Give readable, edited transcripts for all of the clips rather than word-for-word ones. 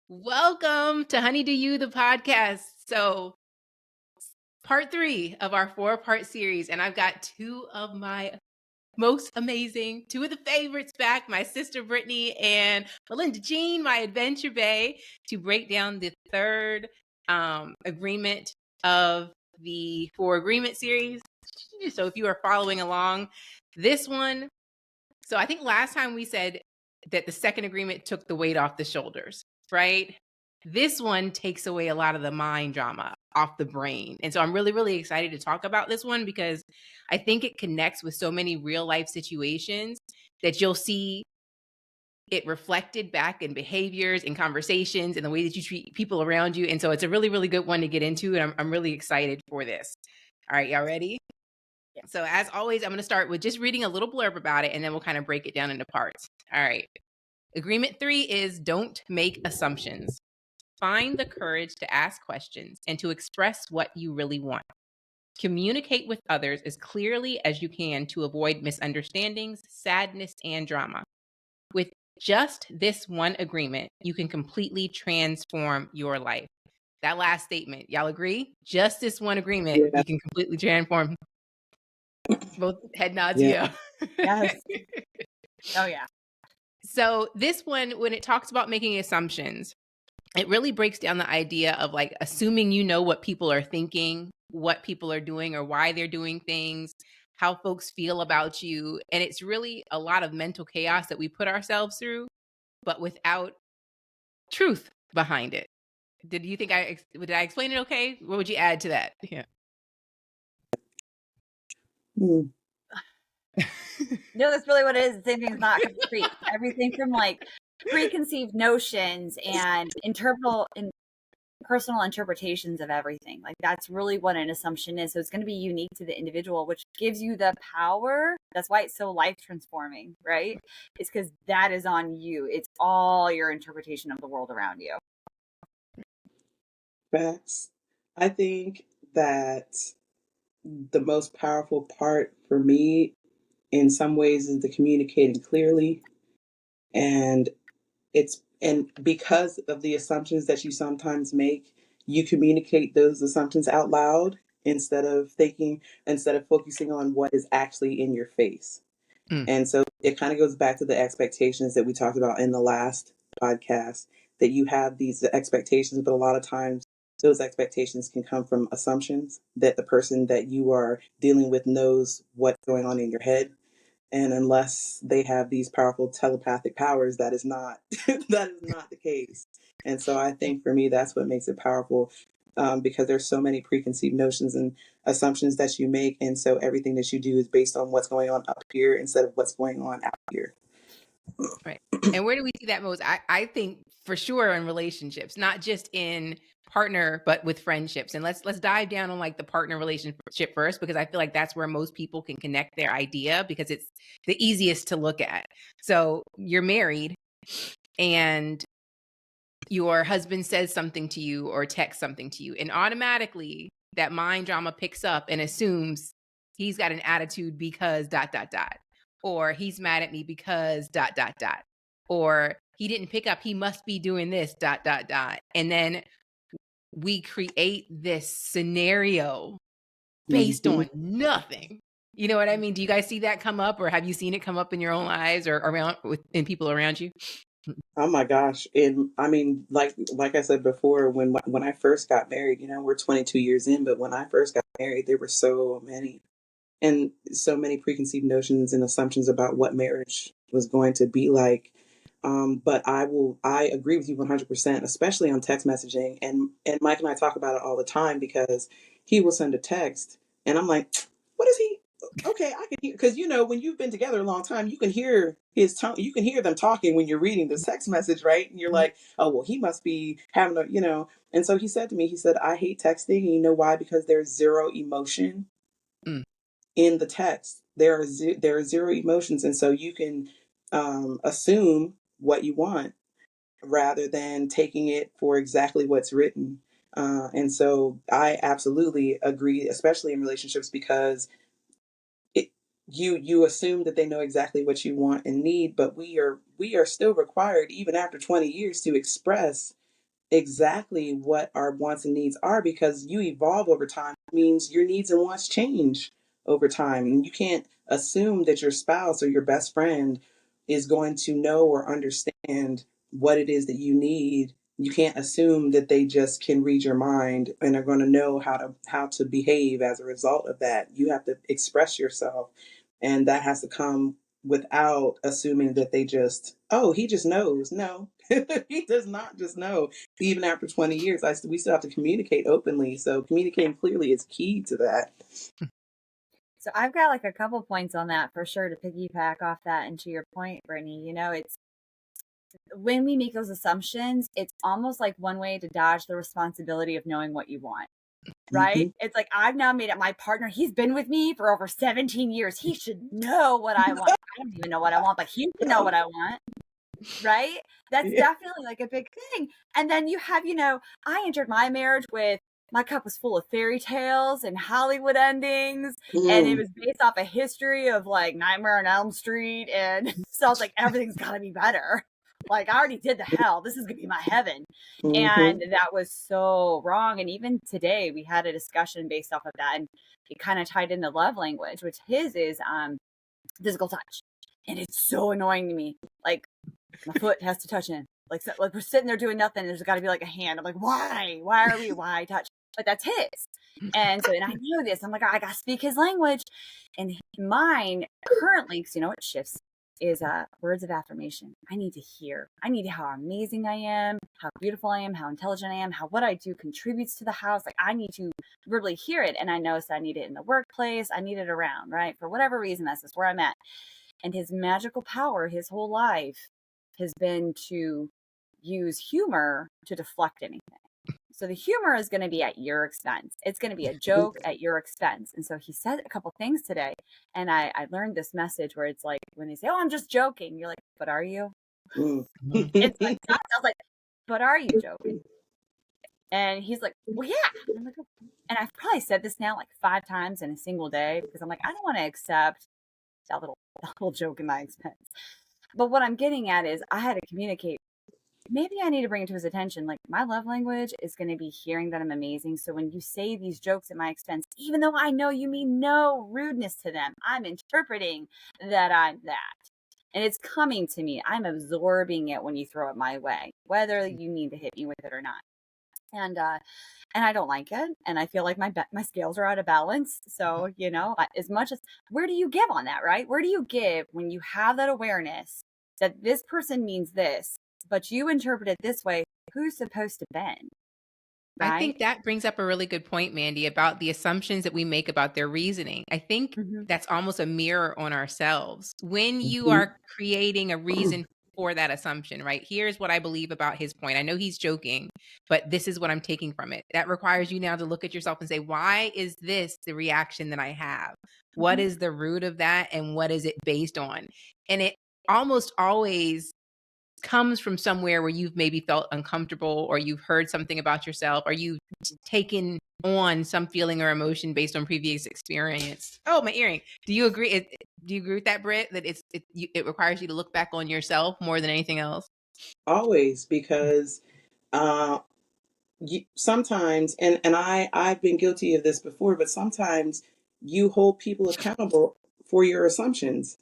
Welcome to Honey Do You, the podcast. So, part 3 of our 4-part series, and I've got two of my most amazing, two of the favorites back, my sister Brittany and Melinda Jean, my Adventure Bae, to break down the third agreement of the 4 agreement series. So, if you are following along, this one, so I think last time we said that the second agreement took the weight off the shoulders, right? This one takes away a lot of the mind drama off the brain. And so I'm really, really excited to talk about this one because I think it connects with so many real life situations that you'll see it reflected back in behaviors and conversations and the way that you treat people around you. And so it's a really, really good one to get into. And I'm really excited for this. All right, y'all ready? So as always, I'm going to start with just reading a little blurb about it, and then we'll kind of break it down into parts. All right. Agreement 3 is don't make assumptions. Find the courage to ask questions and to express what you really want. Communicate with others as clearly as you can to avoid misunderstandings, sadness, and drama. With just this one agreement, you can completely transform your life. That last statement, y'all agree? Just this one agreement, Yeah. you can completely transform. Both head nods, Yeah. Yes. Oh, yeah. So this one, when it talks about making assumptions, it really breaks down the idea of like assuming you know what people are thinking, what people are doing, or why they're doing things, how folks feel about you. And it's really a lot of mental chaos that we put ourselves through, but without truth behind it. Did you think did I explain it okay? What would you add to that? Yeah. Hmm. No, that's really what it is. The same thing as not concrete. Everything from like preconceived notions and personal interpretations of everything. Like that's really what an assumption is. So it's going to be unique to the individual, which gives you the power. That's why it's so life transforming, right? It's because that is on you. It's all your interpretation of the world around you. Facts. I think that the most powerful part for me in some ways is the communicating clearly, and because of the assumptions that you sometimes make, you communicate those assumptions out loud instead of focusing on what is actually in your face. And so it kind of goes back to the expectations that we talked about in the last podcast, that you have these expectations, but a lot of times those expectations can come from assumptions that the person that you are dealing with knows what's going on in your head. And unless they have these powerful telepathic powers, that is not that is not the case. And so I think for me, that's what makes it powerful, because there's so many preconceived notions and assumptions that you make, and so everything that you do is based on what's going on up here instead of what's going on out here. Right. And where do we see that most? I think for sure in relationships, not just in partner, but with friendships. And let's dive down on like the partner relationship first, because I feel like that's where most people can connect their idea because it's the easiest to look at. So you're married and your husband says something to you or texts something to you, and automatically that mind drama picks up and assumes he's got an attitude because ... or he's mad at me because ... or he didn't pick up, he must be doing this ... And then we create this scenario based on nothing. You know what I mean? Do you guys see that come up, or have you seen it come up in your own lives or around in people around you? Oh my gosh. And I mean, like I said before, when I first got married, we're 22 years in, but when I first got married, there were so many preconceived notions and assumptions about what marriage was going to be like. But I agree with you 100%, especially on text messaging. And Mike and I talk about it all the time because he will send a text and I'm like, what is he? Okay, I can hear, because when you've been together a long time, you can hear his tone, you can hear them talking when you're reading the text message, right? And you're like, oh well, he must be having a. And so he said to me, he said, I hate texting, and you know why? Because there's zero emotion in the text. There are zero emotions, and so you can assume what you want rather than taking it for exactly what's written. And so I absolutely agree, especially in relationships, because you assume that they know exactly what you want and need, but we are still required, even after 20 years, to express exactly what our wants and needs are, because you evolve over time. It means your needs and wants change over time. And you can't assume that your spouse or your best friend is going to know or understand what it is that you need. You can't assume that they just can read your mind and are going to know how to behave as a result of that. You have to express yourself, and that has to come without assuming that they just, oh, he just knows. No, he does not just know. Even after 20 years, we still have to communicate openly. So communicating clearly is key to that. So I've got like a couple points on that for sure to piggyback off that. And to your point, Brittany, it's when we make those assumptions, it's almost like one way to dodge the responsibility of knowing what you want. Right? Mm-hmm. It's like I've now made it my partner. He's been with me for over 17 years. He should know what I want. I don't even know what I want, but he should know what I want. Right? That's Yeah. definitely like a big thing. And then you have, I entered my marriage with my cup was full of fairy tales and Hollywood endings. And it Mm. was based off a history of like Nightmare on Elm Street. And so I was like, everything's got to be better. Like, I already did the hell. This is going to be my heaven. Mm-hmm. And that was so wrong. And even today, we had a discussion based off of that. And it kind of tied into love language, which his is physical touch. And it's so annoying to me. Like, my foot has to touch him. Like we're sitting there doing nothing. There's got to be like a hand. I'm like, why? Why touch? But that's his. And so, and I know this. I'm like, I got to speak his language. And mine currently, because it shifts, is words of affirmation. I need to hear. I need how amazing I am, how beautiful I am, how intelligent I am, how what I do contributes to the house. Like I need to really hear it. And I noticed I need it in the workplace. I need it around, right? For whatever reason, that's just where I'm at. And his magical power, his whole life, has been to use humor to deflect anything. So the humor is going to be at your expense. It's going to be a joke at your expense. And so he said a couple things today. And I learned this message where it's like, when they say, oh, I'm just joking. You're like, but are you? Mm. It's like, I was like, but are you joking? And he's like, well, yeah. And I'm like, oh. And I've probably said this now like 5 times in a single day because I'm like, I don't want to accept that little joke in my expense. But what I'm getting at is I had to communicate. Maybe I need to bring it to his attention. Like my love language is going to be hearing that I'm amazing. So when you say these jokes at my expense, even though I know you mean no rudeness to them, I'm interpreting that I'm that. And it's coming to me. I'm absorbing it when you throw it my way, whether you need to hit me with it or not. And I don't like it, and I feel like my scales are out of balance. So as much as where do you give on that, right? Where do you give when you have that awareness that this person means this, but you interpret it this way? Who's supposed to bend, I right? think that brings up a really good point, Mandy, about the assumptions that we make about their reasoning. I think Mm-hmm. that's almost a mirror on ourselves. When you Mm-hmm. are creating a reason for that assumption, right? Here's what I believe about his point. I know he's joking, but this is what I'm taking from it. That requires you now to look at yourself and say, why is this the reaction that I have? What Mm-hmm. is the root of that? And what is it based on? And it almost always comes from somewhere where you've maybe felt uncomfortable, or you've heard something about yourself, or you've taken on some feeling or emotion based on previous experience. Oh, my earring. Do you agree? Do you agree with that, Britt? That it requires you to look back on yourself more than anything else? Always, because uh, sometimes, and I've been guilty of this before, but sometimes you hold people accountable for your assumptions,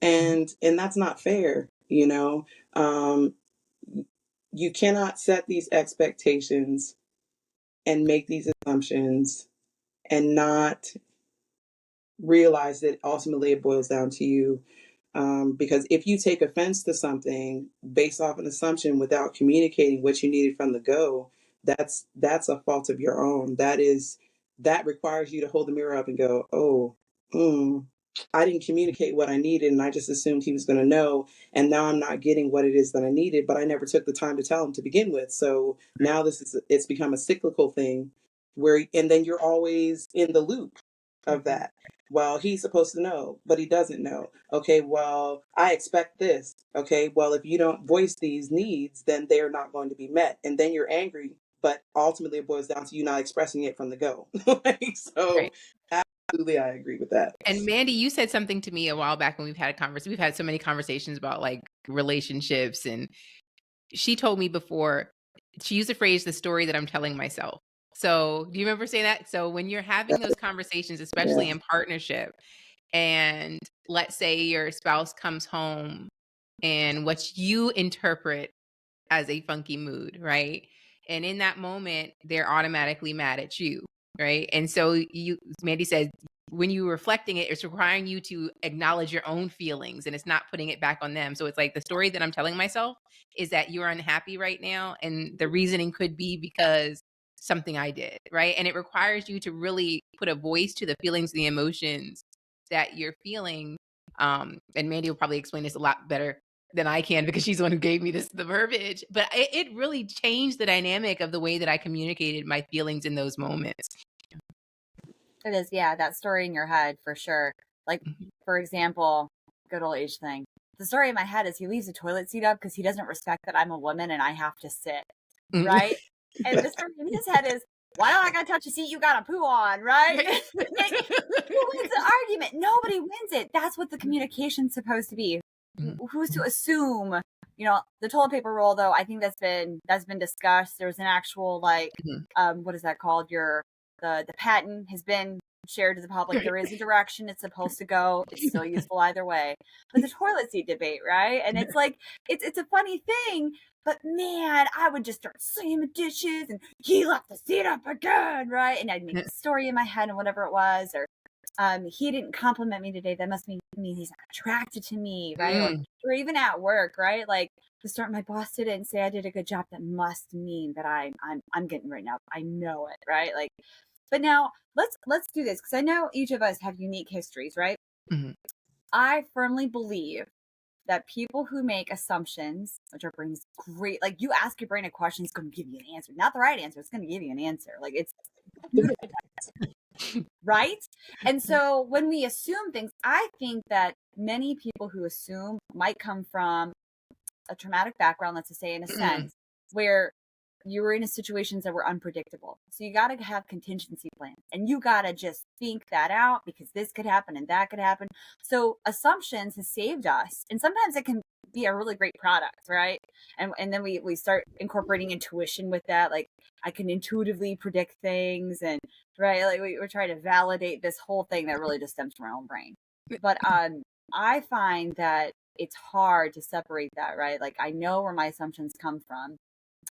and that's not fair. Um, you cannot set these expectations and make these assumptions and not realize that ultimately it boils down to you. Because if you take offense to something based off an assumption without communicating what you needed from the go, that's a fault of your own. That requires you to hold the mirror up and go, oh, I didn't communicate what I needed, and I just assumed he was going to know, and now I'm not getting what it is that I needed, but I never took the time to tell him to begin with. So now it's become a cyclical thing and then you're always in the loop of Mm-hmm. that. Well, he's supposed to know, but he doesn't know. Okay, well, I expect this. Okay, well, if you don't voice these needs, then they're not going to be met. And then you're angry, but ultimately it boils down to you not expressing it from the go. So, Right. absolutely, I agree with that. And Mandy, you said something to me a while back when we've had a conversation. We've had so many conversations about like relationships, and she told me before, she used the phrase, the story that I'm telling myself. So do you remember saying that? So when you're having those conversations, especially Yeah. in partnership, and let's say your spouse comes home and what you interpret as a funky mood, right? And in that moment, they're automatically mad at you, right? And so Mandy said, when you're reflecting it, it's requiring you to acknowledge your own feelings and it's not putting it back on them. So it's like the story that I'm telling myself is that you're unhappy right now. And the reasoning could be because something I did, right? And it requires you to really put a voice to the feelings, the emotions that you're feeling. And Mandy will probably explain this a lot better than I can because she's the one who gave me the verbiage. But it really changed the dynamic of the way that I communicated my feelings in those moments. It is, yeah, that story in your head for sure. Like, for example, good old age thing. The story in my head is he leaves the toilet seat up because he doesn't respect that I'm a woman and I have to sit, right? And the story in his head is, why don't I gotta touch a seat you got to poo on, right? Who wins the argument? Nobody wins it. That's what the communication's supposed to be. Who's to assume? You know, the toilet paper roll, though, I think that's been discussed. There's an actual what is that called? The patent has been shared to the public. There is a direction it's supposed to go. It's still useful either way. But the toilet seat debate, right? And it's like it's a funny thing. But man, I would just start slamming dishes, and he left the seat up again, right? And I'd make a story in my head and whatever it was, or he didn't compliment me today. That must mean he's not attracted to me, right? Or even at work, right? Like to start, my boss didn't say I did a good job. That must mean that I'm getting written up. I know it, right? Like, but now let's do this because I know each of us have unique histories, right? I firmly believe that people who make assumptions, which our brains great, like you ask your brain a question, it's going to give you an answer, not the right answer. It's going to give you an answer. Like it's beautiful. Right? And so when we assume things, I think that many people who assume might come from a traumatic background, let's just say, in a sense, where you were in situations that were unpredictable. So you got to have contingency plans and you got to just think that out because this could happen and that could happen. So assumptions has saved us. And sometimes it can be a really great product, right? And then we start incorporating intuition with that. Like I can intuitively predict things and right. Like we're trying to validate this whole thing that really just stems from our own brain. But I find that it's hard to separate that, right? Like I know where my assumptions come from,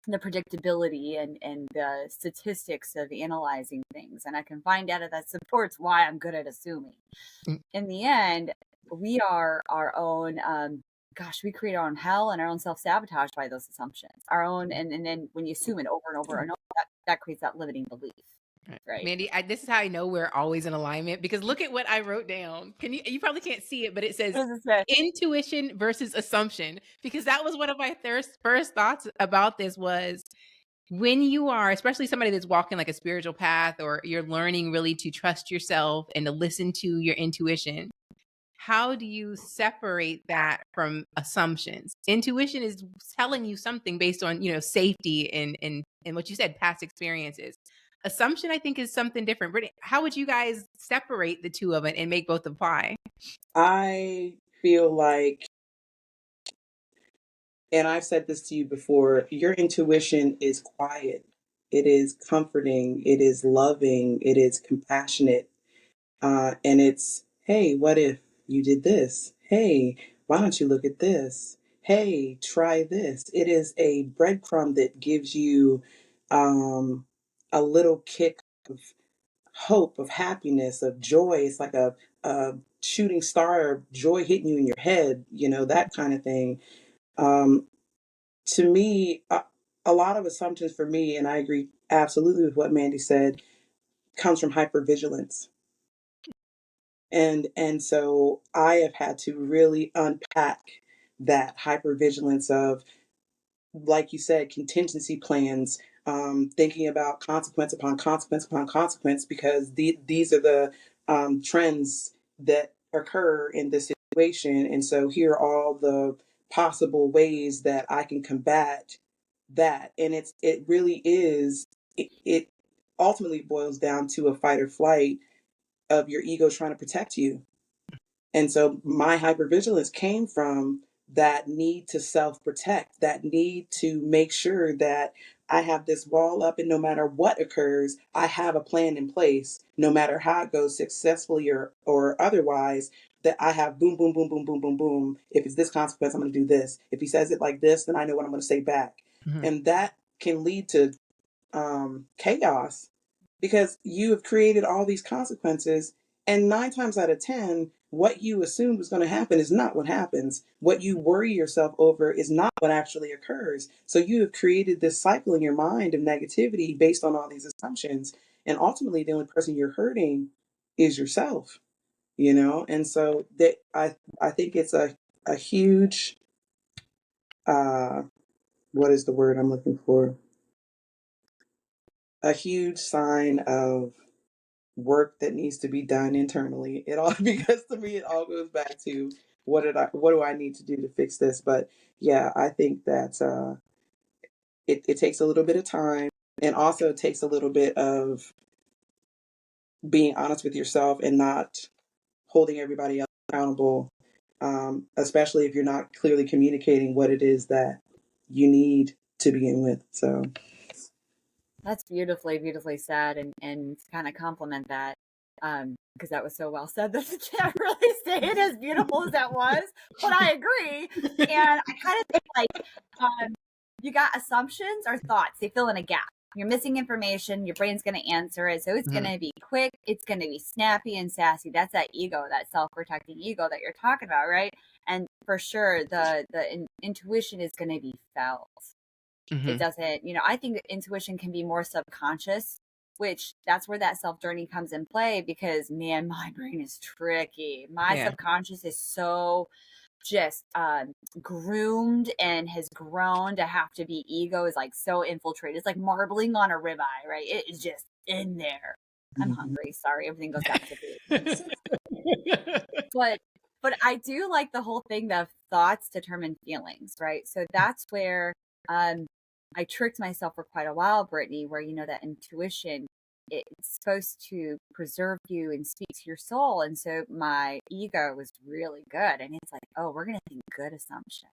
the predictability and the statistics of analyzing things, and I can find data that supports why I'm good at assuming. In the end, we are our own we create our own hell and our own self-sabotage by those assumptions, our own, and then when you assume it over and over and over, that creates that limiting belief. Right. Mandy, this is how I know we're always in alignment because look at what I wrote down. You probably can't see it, but it says intuition versus assumption, because that was one of my first thoughts about this was when you are, especially somebody that's walking like a spiritual path or you're learning really to trust yourself and to listen to your intuition. How do you separate that from assumptions? Intuition is telling you something based on, safety and what you said, past experiences. Assumption, I think, is something different. Brittany, how would you guys separate the two of it and make both apply? I feel like, and I've said this to you before, your intuition is quiet. It is comforting. It is loving. It is compassionate. And it's, hey, what if you did this? Hey, why don't you look at this? Hey, try this. It is a breadcrumb that gives you a little kick of hope, of happiness, of joy. It's like a shooting star of joy hitting you in your head, that kind of thing. To me, a lot of assumptions for me, and I agree absolutely with what Mandy said, comes from hypervigilance. And so I have had to really unpack that hypervigilance of, like you said, contingency plans, thinking about consequence upon consequence upon consequence, because these are the trends that occur in this situation. And so here are all the possible ways that I can combat that. And it really is, it ultimately boils down to a fight or flight of your ego trying to protect you. And so my hypervigilance came from that need to self-protect, that need to make sure that I have this wall up, and no matter what occurs, I have a plan in place, no matter how it goes, successfully or otherwise, that I have boom, boom, boom, boom, boom, boom, boom. If it's this consequence, I'm going to do this. If he says it like this, then I know what I'm going to say back. Mhm. And that can lead to chaos, because you have created all these consequences, and 9 times out of 10, what you assumed was going to happen is not what happens. What you worry yourself over is not what actually occurs. So you have created this cycle in your mind of negativity based on all these assumptions, and ultimately the only person you're hurting is yourself, you know. And so that I think it's a huge what is the word I'm looking for, a huge sign of work that needs to be done internally. It all because to me it all goes back to what do I need to do to fix this? But yeah, I think that it takes a little bit of time, and also takes a little bit of being honest with yourself and not holding everybody else accountable, especially if you're not clearly communicating what it is that you need to begin with. So That's beautifully, beautifully said, and to kind of complement that, because that was so well said that I can't really say it as beautiful as that was, but I agree. And I kind of think like, you got assumptions or thoughts, they fill in a gap. You're missing information, your brain's going to answer it. So it's going to be quick, it's going to be snappy and sassy. That's that ego, that self-protecting ego that you're talking about, right? And for sure, the intuition is going to be felt. It doesn't, I think that intuition can be more subconscious, which that's where that self journey comes in play, because man, my brain is tricky. My subconscious is so just groomed and has grown to have to be, ego is like so infiltrated. It's like marbling on a ribeye, right? It is just in there. I'm hungry. Sorry, everything goes back to food. But I do like the whole thing that thoughts determine feelings, right? So that's where I tricked myself for quite a while, Brittany, where that intuition, it's supposed to preserve you and speak to your soul. And so my ego was really good. And it's like, oh, we're going to think good assumptions.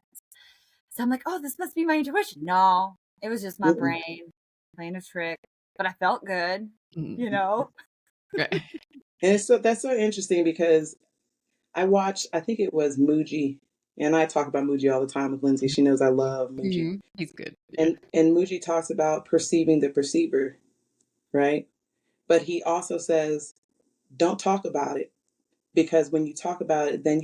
So I'm like, oh, this must be my intuition. No, it was just my brain playing a trick, but I felt good, Right. And that's so interesting, because I think it was Muji, and I talk about Muji all the time with Lindsay. She knows I love Muji. He's good. Yeah. And Muji talks about perceiving the perceiver, right? But he also says, don't talk about it, because when you talk about it, then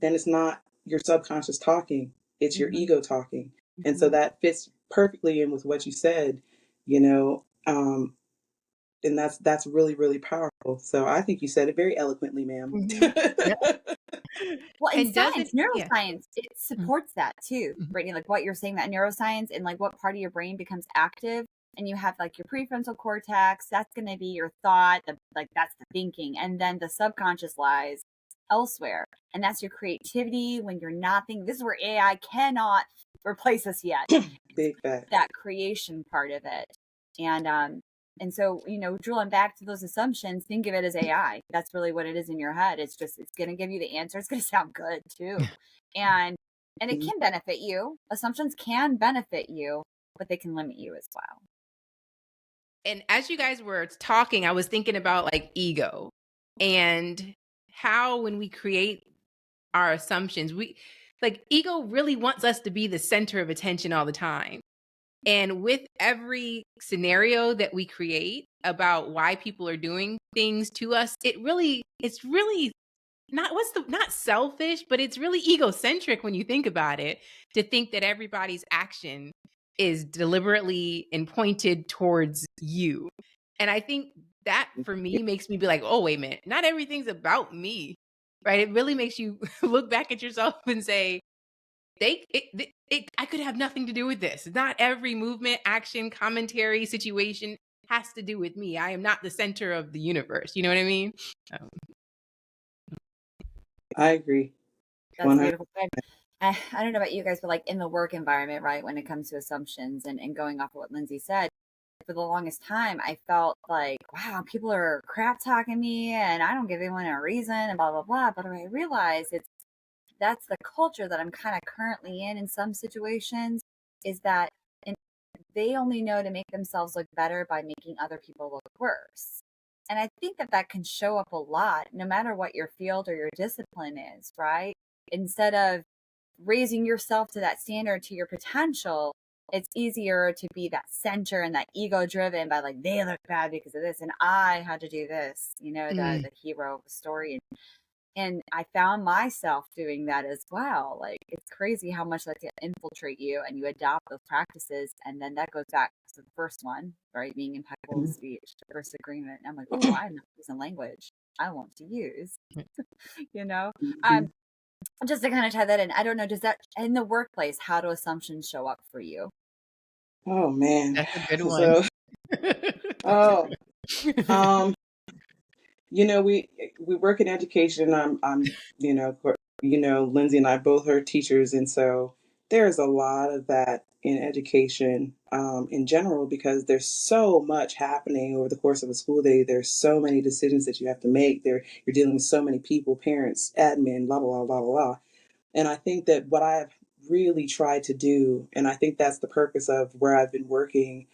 it's not your subconscious talking, it's your ego talking. And so that fits perfectly in with what you said, you know. And that's really, really powerful. So I think you said it very eloquently, ma'am. Yeah. Well, in And science, yeah. neuroscience, it supports that too, Brittany, like what you're saying, that neuroscience and like what part of your brain becomes active. And you have like your prefrontal cortex, that's going to be your thought, that's the thinking. And then the subconscious lies elsewhere. And that's your creativity when you're not thinking. This is where AI cannot replace us yet. Big fact. That creation part of it. And so, drilling back to those assumptions, think of it as AI. That's really what it is in your head. It's going to give you the answer. It's going to sound good too. And it can benefit you. Assumptions can benefit you, but they can limit you as well. And as you guys were talking, I was thinking about like ego, and how when we create our assumptions, ego really wants us to be the center of attention all the time. And with every scenario that we create about why people are doing things to us, it's really not selfish, but it's really egocentric when you think about it, to think that everybody's action is deliberately and pointed towards you. And I think that for me makes me be like, oh, wait a minute, not everything's about me, right? It really makes you look back at yourself and say, I could have nothing to do with this. Not every movement, action, commentary, situation has to do with me. I am not the center of the universe. You know what I mean? I agree. That's 100. beautiful. I don't know about you guys, but like in the work environment, right, when it comes to assumptions and going off of what Lindsay said, for the longest time, I felt like, wow, people are crap talking me and I don't give anyone a reason and blah, blah, blah. But I realized that's the culture that I'm kind of currently in some situations, is that and they only know to make themselves look better by making other people look worse. And I think that that can show up a lot, no matter what your field or your discipline is, right? Instead of raising yourself to that standard, to your potential, it's easier to be that center and that ego driven by like, they look bad because of this and I had to do this, the hero of the story. And I found myself doing that as well. Like, it's crazy how much that can infiltrate you, and you adopt those practices. And then that goes back to the first one, right? Being impeccable with speech, the first agreement. And I'm like, oh, I'm not using language I want to use, you know? Mhm. Just to kind of tie that in, I don't know, does that in the workplace, how do assumptions show up for you? Oh man. That's a good one. So, oh, um, we work in education. I'm, Lindsay and I both are teachers, and so there's a lot of that in education, in general, because there's so much happening over the course of a school day. There's so many decisions that you have to make. You're dealing with so many people, parents, admin, blah blah blah blah blah. And I think that what I've really tried to do, and I think that's the purpose of where I've been working,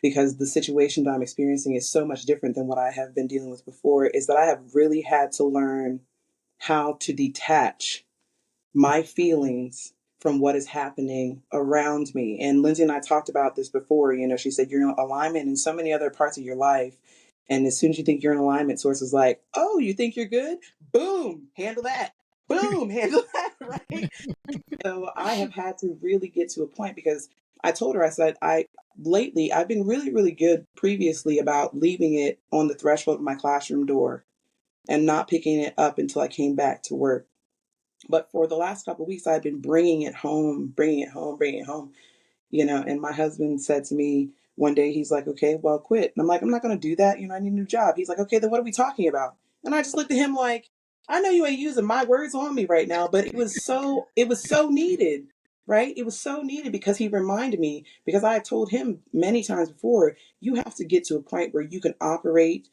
because the situation that I'm experiencing is so much different than what I have been dealing with before, is that I have really had to learn how to detach my feelings from what is happening around me. And Lindsay and I talked about this before. She said you're in alignment in so many other parts of your life. And as soon as you think you're in alignment, Source is like, oh, you think you're good? Boom, handle that. Boom, handle that, right? So I have had to really get to a point, because I told her, I said, lately I've been really, really good previously about leaving it on the threshold of my classroom door and not picking it up until I came back to work. But for the last couple of weeks, I've been bringing it home, bringing it home, bringing it home. And my husband said to me one day, he's like, okay, well, quit. And I'm like, I'm not going to do that. I need a new job. He's like, okay, then what are we talking about? And I just looked at him like, I know you ain't using my words on me right now, but it was so needed, right? It was so needed, because he reminded me, because I had told him many times before, you have to get to a point where you can operate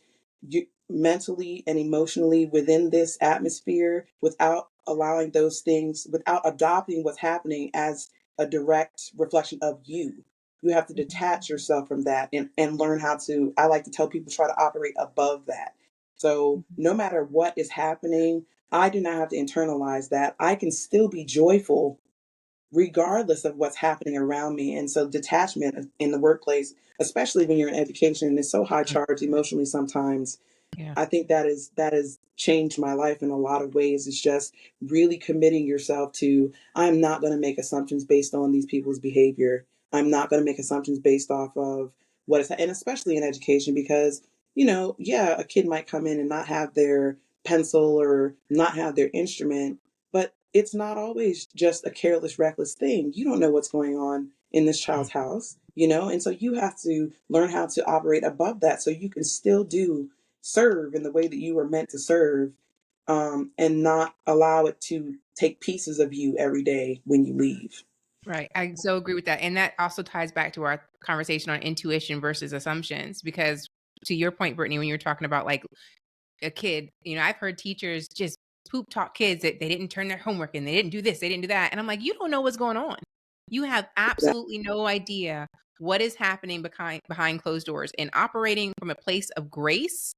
mentally and emotionally within this atmosphere without allowing those things, without adopting what's happening as a direct reflection of you. You have to detach yourself from that, and learn how to, I like to tell people, try to operate above that. So no matter what is happening, I do not have to internalize that. I can still be joyful regardless of what's happening around me. And so detachment in the workplace, especially when you're in education, is so high charged emotionally sometimes. Yeah. I think that has changed my life in a lot of ways. It's just really committing yourself to, I'm not going to make assumptions based on these people's behavior. I'm not going to make assumptions based off of what is, and especially in education, because, yeah, a kid might come in and not have their pencil or not have their instrument, but it's not always just a careless, reckless thing. You don't know what's going on in this child's house. And so you have to learn how to operate above that, so you can still serve in the way that you were meant to serve, and not allow it to take pieces of you every day when you leave. Right. I so agree with that. And that also ties back to our conversation on intuition versus assumptions. Because to your point, Brittany, when you were talking about like a kid, I've heard teachers just poop talk kids that they didn't turn their homework in, they didn't do this, they didn't do that. And I'm like, you don't know what's going on. You have absolutely no idea what is happening behind closed doors. And operating from a place of grace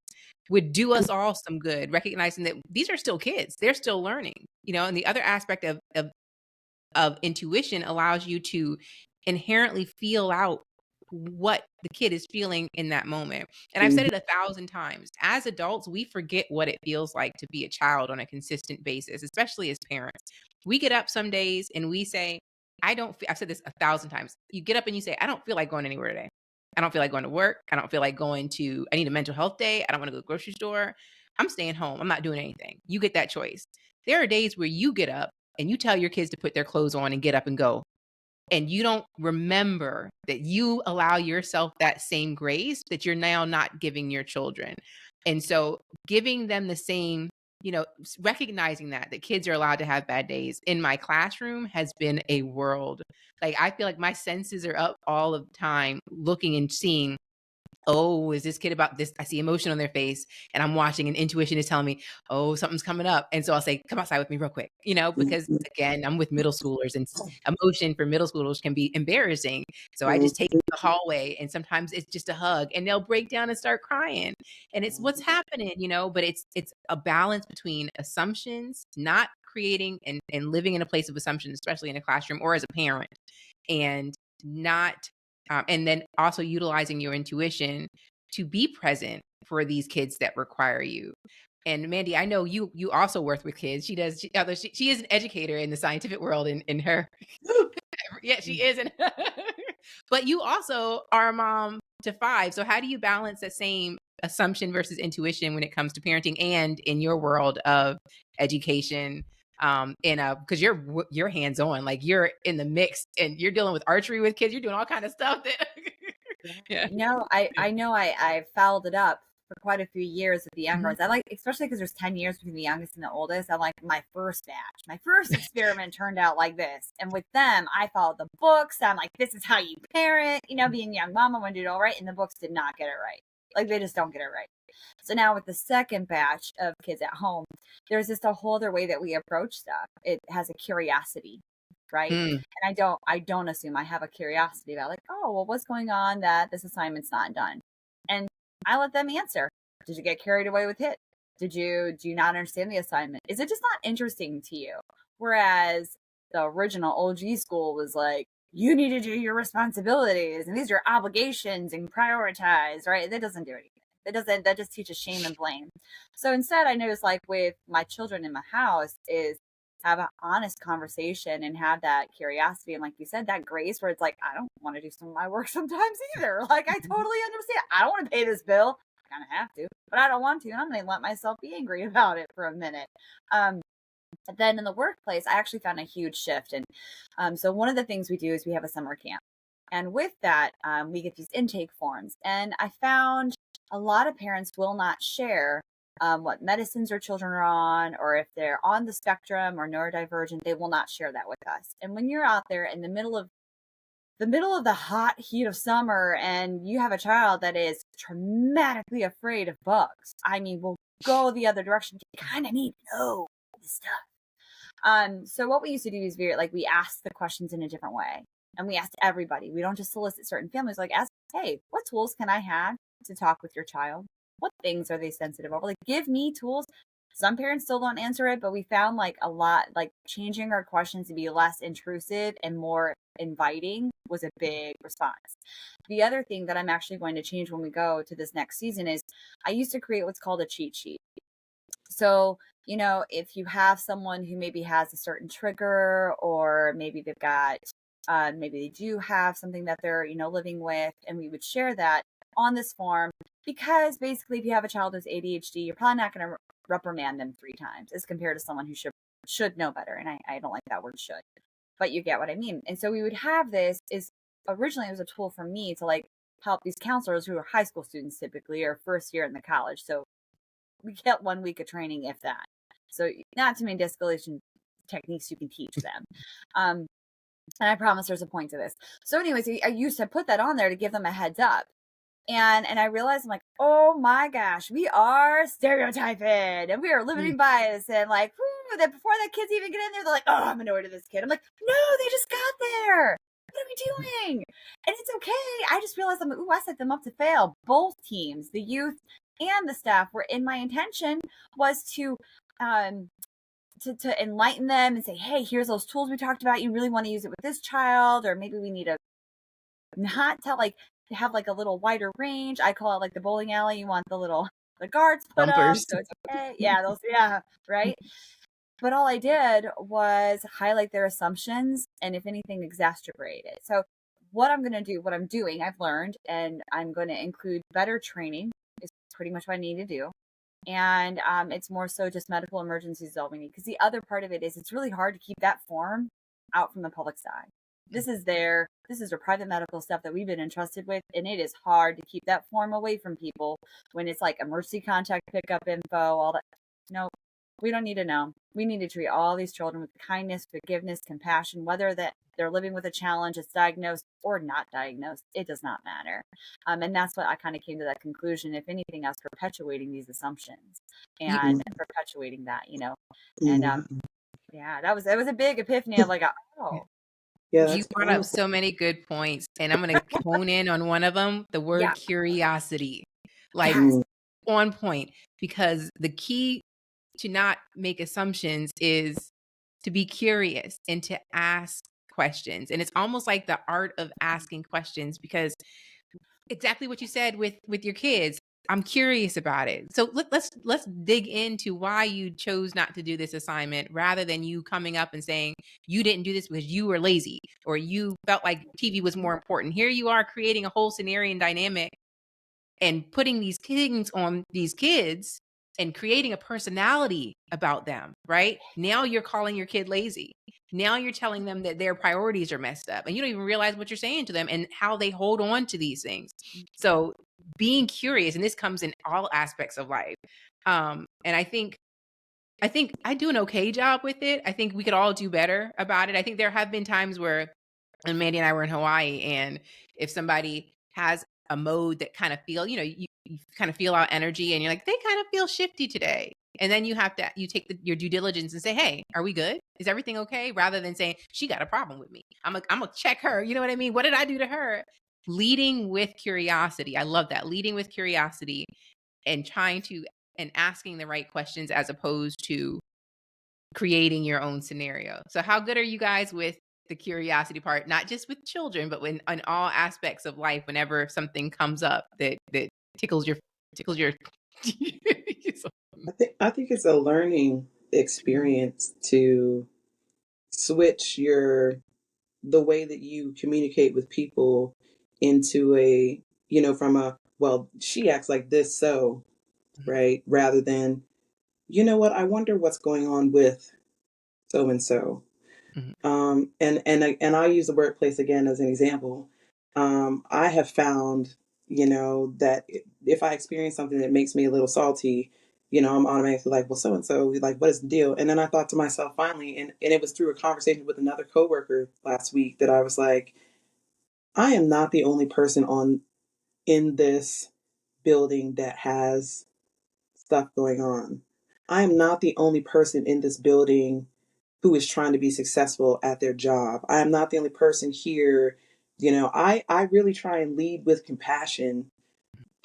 would do us all some good, recognizing that these are still kids. They're still learning, and the other aspect of intuition allows you to inherently feel out what the kid is feeling in that moment. And I've said Mhm. it 1,000 times. As adults, we forget what it feels like to be a child on a consistent basis, especially as parents. We get up some days and we say, I've said this 1,000 times. You get up and you say, I don't feel like going anywhere today. I don't feel like going to work. I don't feel like I need a mental health day. I don't want to go to the grocery store. I'm staying home. I'm not doing anything. You get that choice. There are days where you get up and you tell your kids to put their clothes on and get up and go. And you don't remember that you allow yourself that same grace that you're now not giving your children. And so giving them the same, recognizing that kids are allowed to have bad days in my classroom has been a world. Like, I feel like my senses are up all of the time, looking and seeing oh, is this kid about this? I see emotion on their face and I'm watching and intuition is telling me, oh, something's coming up. And so I'll say, come outside with me real quick, because Mhm. again, I'm with middle schoolers and emotion for middle schoolers can be embarrassing. So I just take Mhm. the hallway and sometimes it's just a hug and they'll break down and start crying. And it's what's happening, but it's a balance between assumptions, not creating and living in a place of assumption, especially in a classroom or as a parent, and not and then also utilizing your intuition to be present for these kids that require you. And Mandy, I know you also work with kids. She does. Although she is an educator in the scientific world. In her, yeah, she is. But you also are a mom to five. So how do you balance that same assumption versus intuition when it comes to parenting and in your world of education? Because you're hands on, like you're in the mix and you're dealing with archery with kids. You're doing all kind of stuff that. Yeah. Yeah. No, I know I followed it up for quite a few years with the younger Mhm. ones. I like, especially because there's 10 years between the youngest and the oldest. I like my first batch. My first experiment turned out like this. And with them, I followed the books. I'm like, this is how you parent, being a young mom, I want to do it all right. And the books did not get it right. Like they just don't get it right. So now with the second batch of kids at home, there's just a whole other way that we approach stuff. It has a curiosity, right? Mm. And I don't assume. I have a curiosity about like, oh, well, what's going on that this assignment's not done? And I let them answer. Did you get carried away with it? Do you not understand the assignment? Is it just not interesting to you? Whereas the original OG school was like, you need to do your responsibilities and these are obligations and prioritize, right? That doesn't do anything. That just teaches shame and blame. So instead, I noticed like with my children in my house is have an honest conversation and have that curiosity. And like you said, that grace where it's like, I don't want to do some of my work sometimes either. Like, I totally understand. I don't want to pay this bill. I kind of have to, but I don't want to. And I'm going to let myself be angry about it for a minute. But then in the workplace, I actually found a huge shift. And so one of the things we do is we have a summer camp. And with that, we get these intake forms. And I found a lot of parents will not share what medicines their children are on, or if they're on the spectrum or neurodivergent, they will not share that with us. And when you're out there in the hot heat of summer and you have a child that is traumatically afraid of bugs, I mean, we'll go the other direction. You kind of need to know this stuff. So what we used to do is we ask the questions in a different way. And we asked everybody. We don't just solicit certain families, like ask, hey, what tools can I have to talk with your child? What things are they sensitive over? Like give me tools. Some parents still don't answer it, but we found like a lot, like changing our questions to be less intrusive and more inviting was a big response. The other thing that I'm actually going to change when we go to this next season is I used to create what's called a cheat sheet. So, if you have someone who maybe has a certain trigger, or maybe they've got, maybe they do have something that they're, living with, and we would share that on this form, because basically, if you have a child with ADHD, you're probably not going to reprimand them 3 times as compared to someone who should know better. And I don't like that word should, but you get what I mean. And so we would have this is originally it was a tool for me to like help these counselors who are high school students typically or first year in the college. So we get 1 week of training, if that. So not too many de-escalation techniques you can teach them. And I promise there's a point to this. So anyways, I used to put that on there to give them a heads up. And I realized I'm like, oh my gosh, we are stereotyping and we are limiting bias. And like, that before that kids even get in there, they're like, oh, I'm annoyed at this kid. I'm like, no, they just got there. What are we doing? And it's okay. I just realized I set them up to fail. Both teams, the youth and the staff, were in my intention was to enlighten them and say, hey, here's those tools we talked about. You really want to use it with this child, or maybe we need to not tell like to have like a little wider range. I call it like the bowling alley. You want the guards put up, Bumpers. so it's okay. Yeah, right. But all I did was highlight their assumptions and if anything exacerbate it. So what I'm doing, I've learned, and I'm going to include better training is pretty much what I need to do. And it's more so just medical emergencies is all we need. Because the other part of it is it's really hard to keep that form out from the public's eye. This is their private medical stuff that we've been entrusted with. And it is hard to keep that form away from people when it's like emergency contact pickup info, all that. No, We don't need to know. We need to treat all these children with kindness, forgiveness, compassion, whether that they're living with a challenge, it's diagnosed or not diagnosed. It does not matter. And that's what I kind of came to that conclusion. If anything else, perpetuating these assumptions and perpetuating that, and yeah, that was a big epiphany of like, oh, Yeah, You that's brought up powerful. so many good points, and I'm going to hone in on one of them, the word yeah, curiosity. Like, yes, on point, because the key to not make assumptions is to be curious and to ask questions. And it's almost like the art of asking questions, because exactly what you said with your kids, I'm curious about it. So let's dig into why you chose not to do this assignment, rather than you coming up and saying you didn't do this because you were lazy or you felt like TV was more important. Here you are creating a whole scenario and dynamic and putting these things on these kids and creating a personality about them, right? Now you're calling your kid lazy. Now you're telling them that their priorities are messed up, and you don't even realize what you're saying to them and how they hold on to these things. So being curious, and this comes in all aspects of life. And I think I do an okay job with it. I think we could all do better about it. I think there have been times where, and Mandy and I were in Hawaii, and if somebody has a mode that kind of feel, you kind of feel our energy, and you're like, they kind of feel shifty today. And then you take your due diligence and say, hey, are we good? Is everything okay? Rather than saying, she got a problem with me. I'm gonna check her. You know what I mean? What did I do to her? Leading with curiosity. I love that. Leading with curiosity and and asking the right questions, as opposed to creating your own scenario. So how good are you guys with the curiosity part, not just with children, but in all aspects of life, whenever something comes up that tickles your I think it's a learning experience to switch the way that you communicate with people into from a, well, she acts like this, so, right, rather than, you know what, I wonder what's going on with so and so. Mhm, And I use the workplace again as an example. I have found, that if I experience something that makes me a little salty, I'm automatically like, well, so and so, like, what is the deal? And then I thought to myself finally, and it was through a conversation with another coworker last week, that I was like, I am not the only person on in this building that has stuff going on. I am not the only person in this building who is trying to be successful at their job. I am not the only person here. I really try and lead with compassion,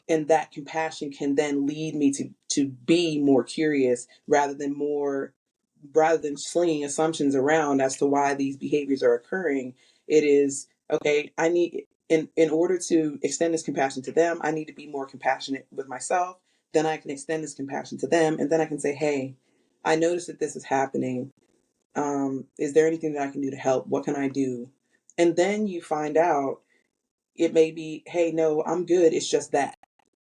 and that compassion can then lead me to be more curious, rather than slinging assumptions around as to why these behaviors are occurring. It is, okay, I need, in order to extend this compassion to them, I need to be more compassionate with myself. Then I can extend this compassion to them, and then I can say, hey, I notice that this is happening. Is there anything that I can do to help? What can I do? And then you find out, it may be, hey, no, I'm good, it's just that.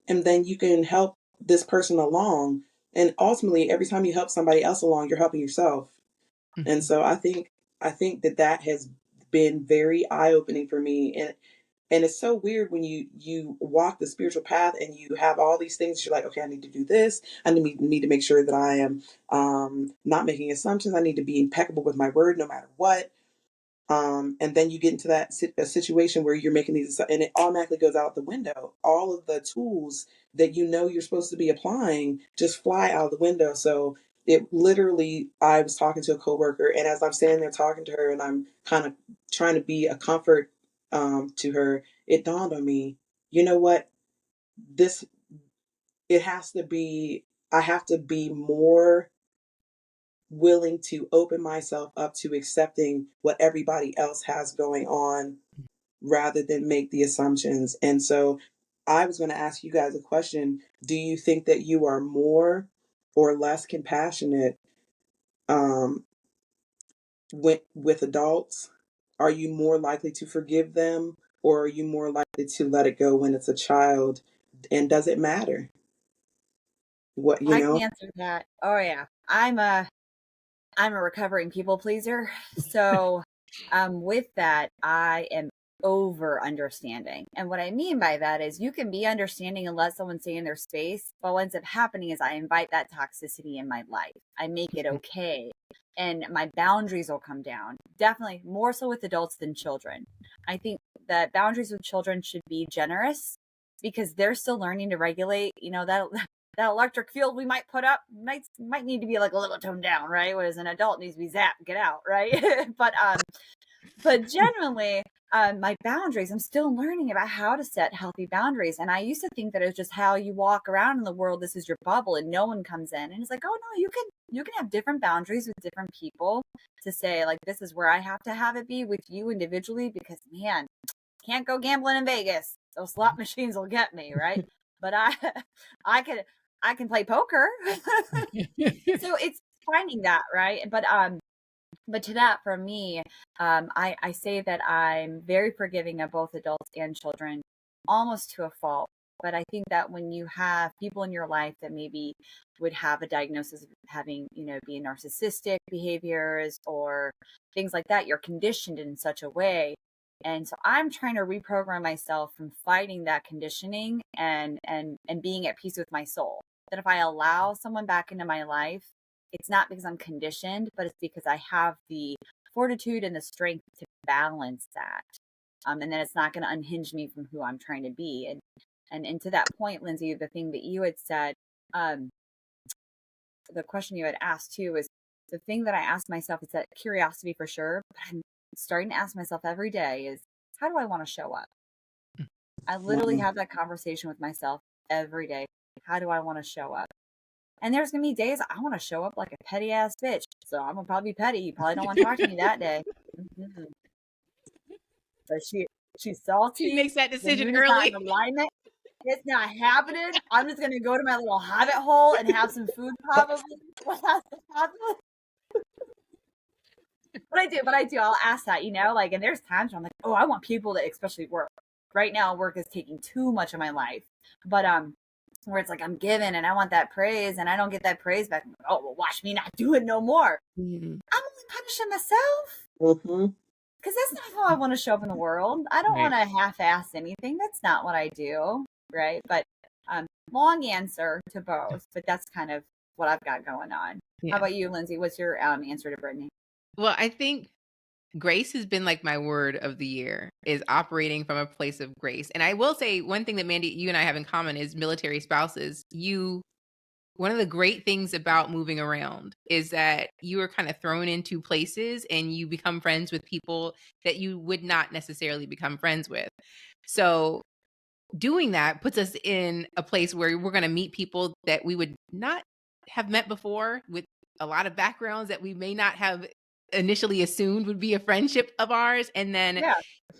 And then you can help this person along. And ultimately, every time you help somebody else along, you're helping yourself. And mhm. so I think that has been very eye opening for me. And it's so weird when you walk the spiritual path and you have all these things. You're like, okay, I need to do this. I need to make sure that I am not making assumptions. I need to be impeccable with my word, no matter what. And then you get into a situation where you're making these, and it automatically goes out the window. All of the tools that you're supposed to be applying just fly out the window. So it literally, I was talking to a coworker, and as I'm standing there talking to her, and I'm kind of trying to be a comfort to her, it dawned on me, you know what? This it has to be. I have to be more willing to open myself up to accepting what everybody else has going on, rather than make the assumptions. And so I was going to ask you guys a question. Do you think that you are more or less compassionate um, with adults? Are you more likely to forgive them, or are you more likely to let it go when it's a child? And does it matter? What, I can answer that. Oh yeah, I'm a recovering people pleaser. So, with that, I am over understanding. And what I mean by that is you can be understanding and let someone stay in their space, but what ends up happening is I invite that toxicity in my life. I make it okay. And my boundaries will come down. Definitely more so with adults than children. I think that boundaries with children should be generous because they're still learning to regulate, that electric field we might put up might need to be like a little toned down, right? Whereas an adult needs to be zapped, get out, right? but generally, my boundaries, I'm still learning about how to set healthy boundaries. And I used to think that it was just how you walk around in the world. This is your bubble and no one comes in. And it's like, oh no, you can have different boundaries with different people to say like, this is where I have to have it be with you individually, because man, can't go gambling in Vegas. Those slot machines will get me, right? But I can play poker. So it's finding that, right? But to that, for me, I say that I'm very forgiving of both adults and children, almost to a fault. But I think that when you have people in your life that maybe would have a diagnosis of having, being narcissistic behaviors or things like that, you're conditioned in such a way. And so I'm trying to reprogram myself from fighting that conditioning and being at peace with my soul. That if I allow someone back into my life, it's not because I'm conditioned, but it's because I have the fortitude and the strength to balance that. And then it's not going to unhinge me from who I'm trying to be. And to that point, Lindsay, the thing that you had said, the question you had asked too is the thing that I asked myself is that curiosity for sure, but I'm starting to ask myself every day is, how do I want to show up? I literally have that conversation with myself every day. How do I want to show up? And there's going to be days I want to show up like a petty ass bitch. So I'm going to probably be petty. You probably don't want to talk to me that day. Mm-hmm. But she's salty. She makes that decision the moon early. is not in alignment. It's not happening. I'm just going to go to my little hobbit hole and have some food probably. But I do. I'll ask that, and there's times where I'm like, oh, I want people to especially work. Right now, work is taking too much of my life. But, where it's like I'm given and I want that praise and I don't get that praise back. Oh, well, watch me not do it no more. Mm-hmm. I'm only punishing myself. Mm-hmm. Because that's not how I want to show up in the world. I don't want to half-ass anything. That's not what I do, right? But long answer to both, but that's kind of what I've got going on. Yeah. How about you, Lindsay? What's your answer to Brittany? Well, I think grace has been like my word of the year, is operating from a place of grace. And I will say one thing that Mandy, you and I have in common is military spouses. One of the great things about moving around is that you are kind of thrown into places and you become friends with people that you would not necessarily become friends with. So doing that puts us in a place where we're going to meet people that we would not have met before, with a lot of backgrounds that we may not have initially assumed would be a friendship of ours. And then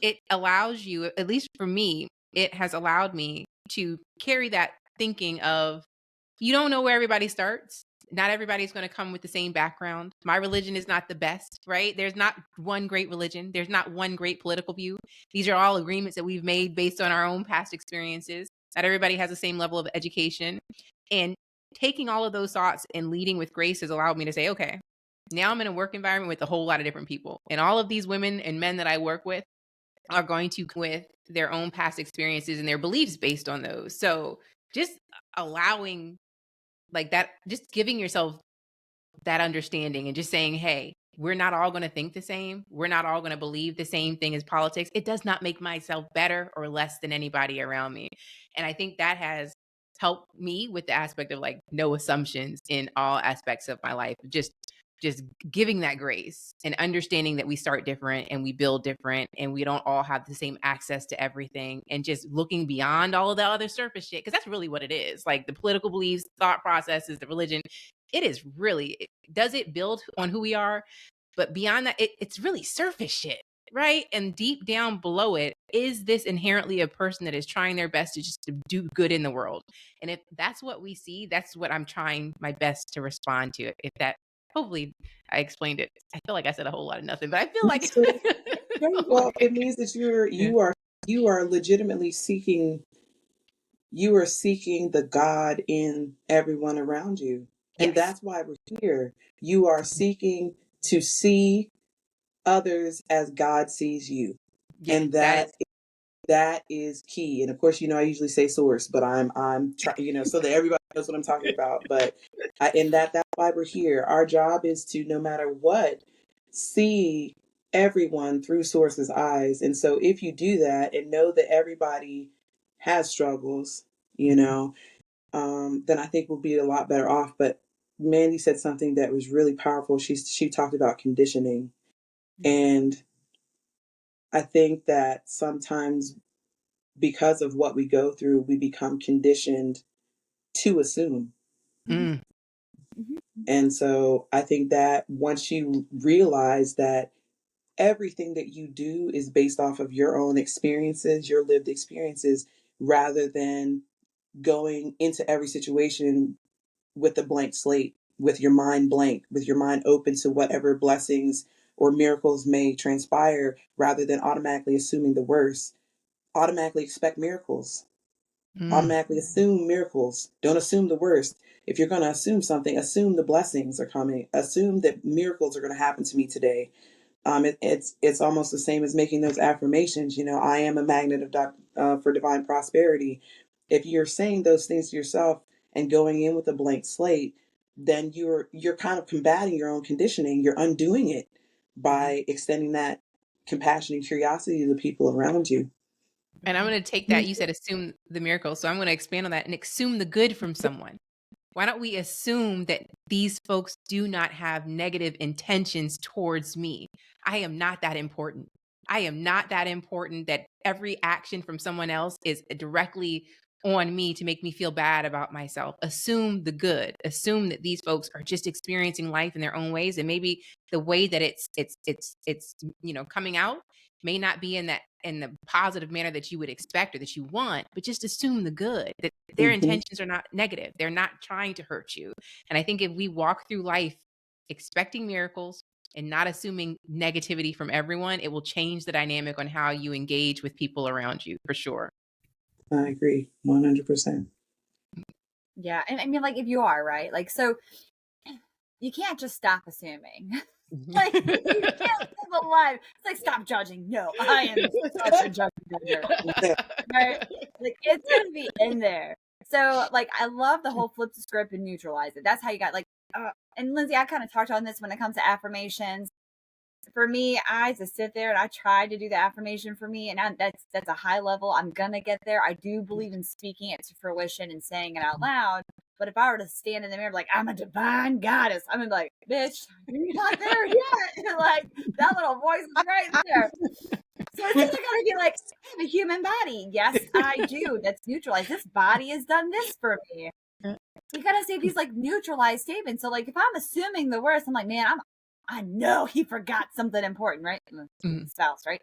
it allows you, at least for me, it has allowed me to carry that thinking of, you don't know where everybody starts. Not everybody's going to come with the same background. My religion is not the best, right? There's not one great religion. There's not one great political view. These are all agreements that we've made based on our own past experiences. Not everybody has the same level of education. And taking all of those thoughts and leading with grace has allowed me to say, okay, now I'm in a work environment with a whole lot of different people. And all of these women and men that I work with are going to with their own past experiences and their beliefs based on those. So just allowing like that, just giving yourself that understanding and just saying, hey, we're not all going to think the same. We're not all going to believe the same thing as politics. It does not make myself better or less than anybody around me. And I think that has helped me with the aspect of like no assumptions in all aspects of my life. Just giving that grace and understanding that we start different and we build different and we don't all have the same access to everything, and just looking beyond all of the other surface shit. Cause that's really what it is. Like the political beliefs, thought processes, the religion, it is really, does it build on who we are? But beyond that, it's really surface shit, right? And deep down below it is this inherently a person that is trying their best to just do good in the world. And if that's what we see, that's what I'm trying my best to respond to. If that, hopefully I explained it. I feel like I said a whole lot of nothing, but I feel like well, it means that you are legitimately seeking the God in everyone around you. And that's why we're here. You are seeking to see others as God sees you. Yeah, And that is key. And of course, I usually say source, but I'm trying, so that everybody knows what I'm talking about. But and that's why we're here. Our job is to, no matter what, see everyone through source's eyes. And so if you do that and know that everybody has struggles, then I think we'll be a lot better off. But Mandy said something that was really powerful. She talked about conditioning. And I think that sometimes because of what we go through, we become conditioned to assume. Mm. And so I think that once you realize that everything that you do is based off of your own experiences, your lived experiences, rather than going into every situation with a blank slate, with your mind blank, with your mind open to whatever blessings or miracles may transpire, rather than automatically assuming the worst, automatically expect miracles. Automatically assume miracles. Don't assume the worst. If you're going to assume something, assume the blessings are coming. Assume that miracles are going to happen to me today. It's almost the same as making those affirmations. I am a magnet for divine prosperity. If you're saying those things to yourself and going in with a blank slate, then you're kind of combating your own conditioning. You're undoing it by extending that compassion and curiosity to the people around you. And I'm going to take that. You said assume the miracle. So I'm going to expand on that and assume the good from someone. Why don't we assume that these folks do not have negative intentions towards me? I am not that important. I am not that important that every action from someone else is directly on me to make me feel bad about myself. Assume the good. Assume that these folks are just experiencing life in their own ways, and maybe the way that it's coming out may not be in the positive manner that you would expect or that you want, but just assume the good, that their intentions are not negative. They're not trying to hurt you. And I think if we walk through life expecting miracles and not assuming negativity from everyone, it will change the dynamic on how you engage with people around you, for sure. I agree 100%. Yeah. And I mean, like, if you are, right? Like, so you can't just stop assuming. Like, you can't live a life. It's like, stop judging. No, I am such a judgment. Right? Like, it's going to be in there. So, like, I love the whole flip the script and neutralize it. That's how you got, like, and Lindsay, I kind of talked on this when it comes to affirmations. For me, I just sit there and I try to do the affirmation for me, and that's a high level. I'm gonna get there. I do believe in speaking it to fruition and saying it out loud. But if I were to stand in the mirror like I'm a divine goddess, I'm gonna be like, bitch, you're not there yet. Like that little voice is right there. So it's just gotta be like, I have a human body. Yes, I do. That's neutralized. This body has done this for me. You gotta say these like neutralized statements. So like if I'm assuming the worst, I'm like, man, I know he forgot something important, right? Spouse, right?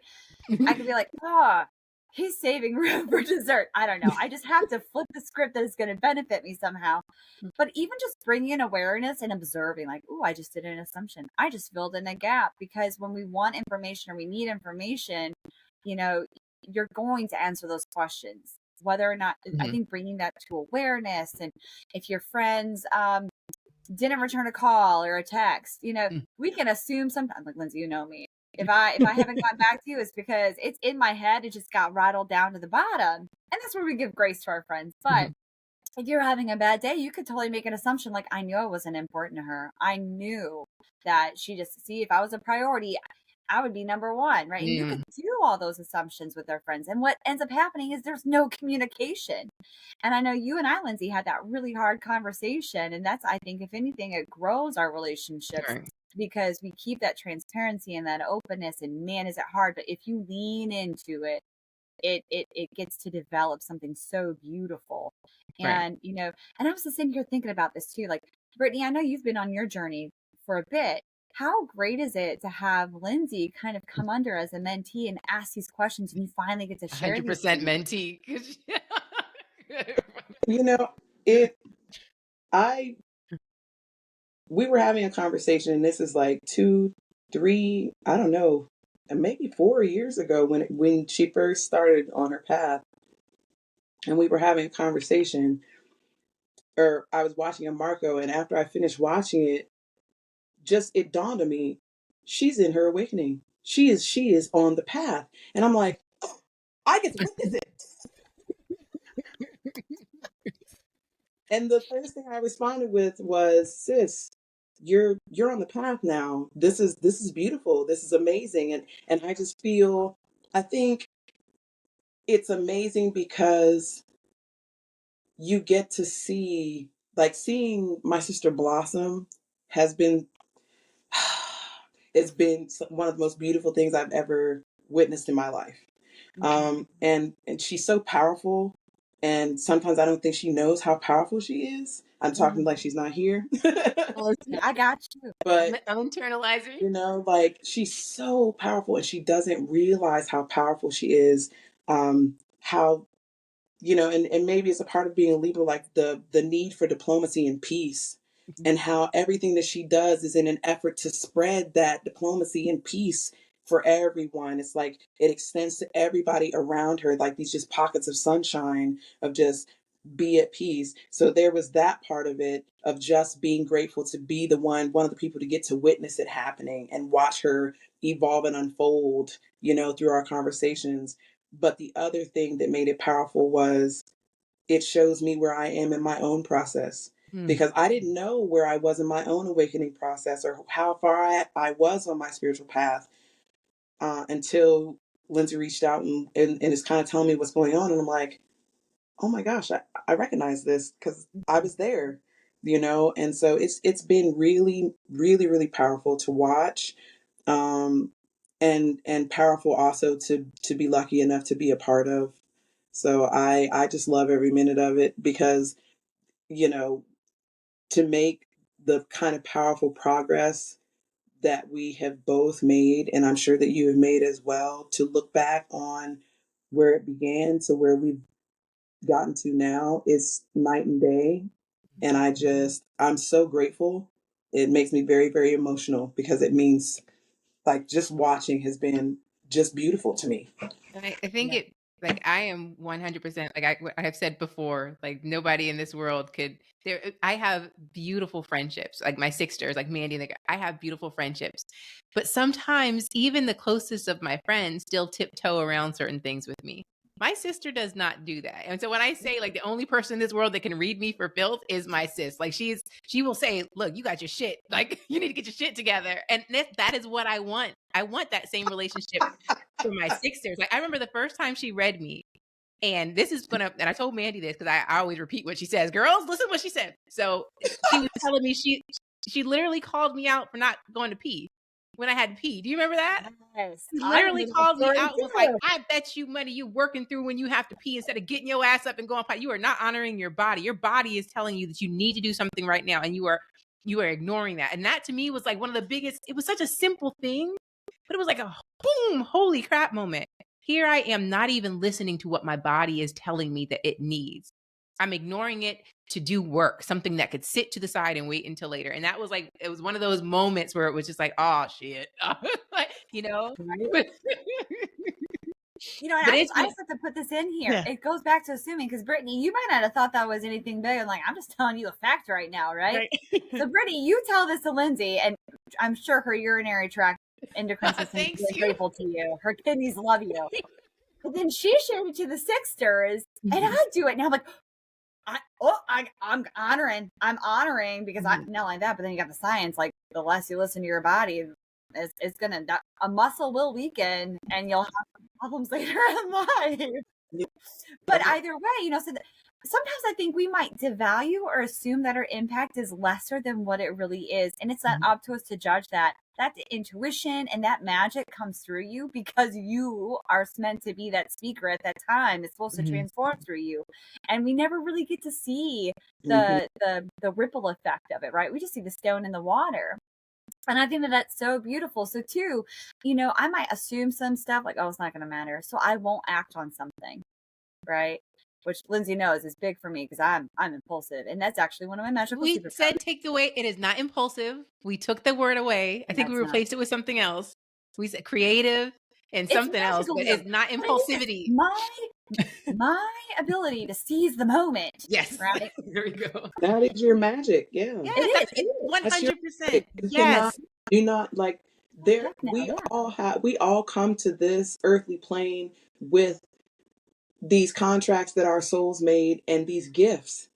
I could be like, he's saving room for dessert. I don't know. I just have to flip the script that is going to benefit me somehow. But even just bringing in awareness and observing, like, I just did an assumption. I just filled in a gap, because when we want information or we need information, you're going to answer those questions. Whether or not, I think bringing that to awareness, and if your friends didn't return a call or a text, we can assume sometimes, like, Lindsay, you know me. If I haven't gotten back to you, it's because it's in my head. It just got rattled down to the bottom. And that's where we give grace to our friends. But if you're having a bad day, you could totally make an assumption like, I knew I wasn't important to her. I knew that if I was a priority, I would be number one, right? And you could do all those assumptions with our friends. And what ends up happening is there's no communication. And I know you and I, Lindsay, had that really hard conversation. And that's, I think, if anything, it grows our relationships. Sure. Because we keep that transparency and that openness, and man, is it hard. But if you lean into it, it gets to develop something so beautiful. And, and I was just sitting here thinking about this too. Like, Brittany, I know you've been on your journey for a bit. How great is it to have Lindsay kind of come under as a mentee and ask these questions, and you finally get to share 100% mentee. We were having a conversation, and this is like 2, 3, I don't know, maybe 4 years ago when she first started on her path, and we were having a conversation, or I was watching a Marco, and after I finished watching it, it dawned on me, she's in her awakening. she is on the path. And I'm like, oh, I get to witness it. And the first thing I responded with was, sis, you're on the path now. This is beautiful. This is amazing. And I just feel, I think it's amazing because you get to see, like, seeing my sister blossom has been, it's been one of the most beautiful things I've ever witnessed in my life. And she's so powerful, and sometimes I don't think she knows how powerful she is. I'm talking like she's not here. I got you. But I'm internalizing. you know, like, she's so powerful, and she doesn't realize how powerful she is. How, you know, and maybe it's a part of being a Libra, like the need for diplomacy and peace, and how everything that she does is in an effort to spread that diplomacy and peace for everyone. It's like it extends to everybody around her, like these just pockets of sunshine of just be at peace. So there was that part of it, of just being grateful to be one of the people to get to witness it happening and watch her evolve and unfold, you know, through our conversations. But the other thing that made it powerful was it shows me where I am in my own process, because I didn't know where I was in my own awakening process or how far I was on my spiritual path, until Lindsay reached out and is kind of telling me what's going on. And I'm like, oh my gosh, I recognize this because I was there, you know? And so it's been really, really, really powerful to watch. Um, and powerful also to be lucky enough to be a part of. So I just love every minute of it, because, you know, to make the kind of powerful progress that we have both made, and I'm sure that you have made as well, to look back on where it began to where we've gotten to now is night and day. And I'm so grateful. It makes me very, very emotional, because it means, like, just watching has been just beautiful to me. And I think it, like, I am 100%, like I have said before, like, nobody in this world could, I have beautiful friendships, like my sisters, like Mandy, like I have beautiful friendships, but sometimes even the closest of my friends still tiptoe around certain things with me. My sister does not do that. And so when I say, like, the only person in this world that can read me for filth is my sis, like she will say, look, you got your shit, like you need to get your shit together. And that is what I want. I want that same relationship for my sisters. Like, I remember the first time she read me, and this is gonna, and I told Mandy this because I always repeat what she says. Girls, listen to what she said. So she was telling me she literally called me out for not going to pee when I had to pee. Do you remember that? Yes. She literally called me out and was like, I bet you money you working through when you have to pee instead of getting your ass up and going potty. You are not honoring your body. Your body is telling you that you need to do something right now, and you are ignoring that. And that to me was like one of the biggest, it was such a simple thing, but it was like a boom, holy crap moment. Here I am not even listening to what my body is telling me that it needs. I'm ignoring it to do work, something that could sit to the side and wait until later. And that was like, it was one of those moments where it was just like, oh shit, like, you know? Right? You know, I just have to put this in here. Yeah. It goes back to assuming, because Brittany, you might not have thought that was anything big. I'm like, I'm just telling you a fact right now, right? So Brittany, you tell this to Lindsay, and I'm sure her urinary tract endocrine system is grateful to you. Her kidneys love you. But then she shared it to the sisters, and I do it. And I'm like, I'm honoring, because I not like that, but then you got the science, like the less you listen to your body, it's gonna, a muscle will weaken and you'll have problems later in life. But either way, you know, so sometimes I think we might devalue or assume that our impact is lesser than what it really is, and it's not up to us to judge that. That intuition and that magic comes through you because you are meant to be that speaker at that time. It's supposed to transform through you, and we never really get to see the ripple effect of it, right? We just see the stone in the water. And I think that that's so beautiful. So too, you know, I might assume some stuff like, oh, it's not going to matter, so I won't act on something, right? Which Lindsay knows is big for me because I'm impulsive, and that's actually one of my magical superpowers. We said take the away. It is not impulsive. We took the word away. I think we replaced it with something else. We said creative and something else, but it's not impulsivity. My ability to seize the moment. Yes, right. There we go. That is your magic. Yeah, it is 100%. Yes. Do not like there, Heck no, yeah. we all come to this earthly plane with these contracts that our souls made and these gifts.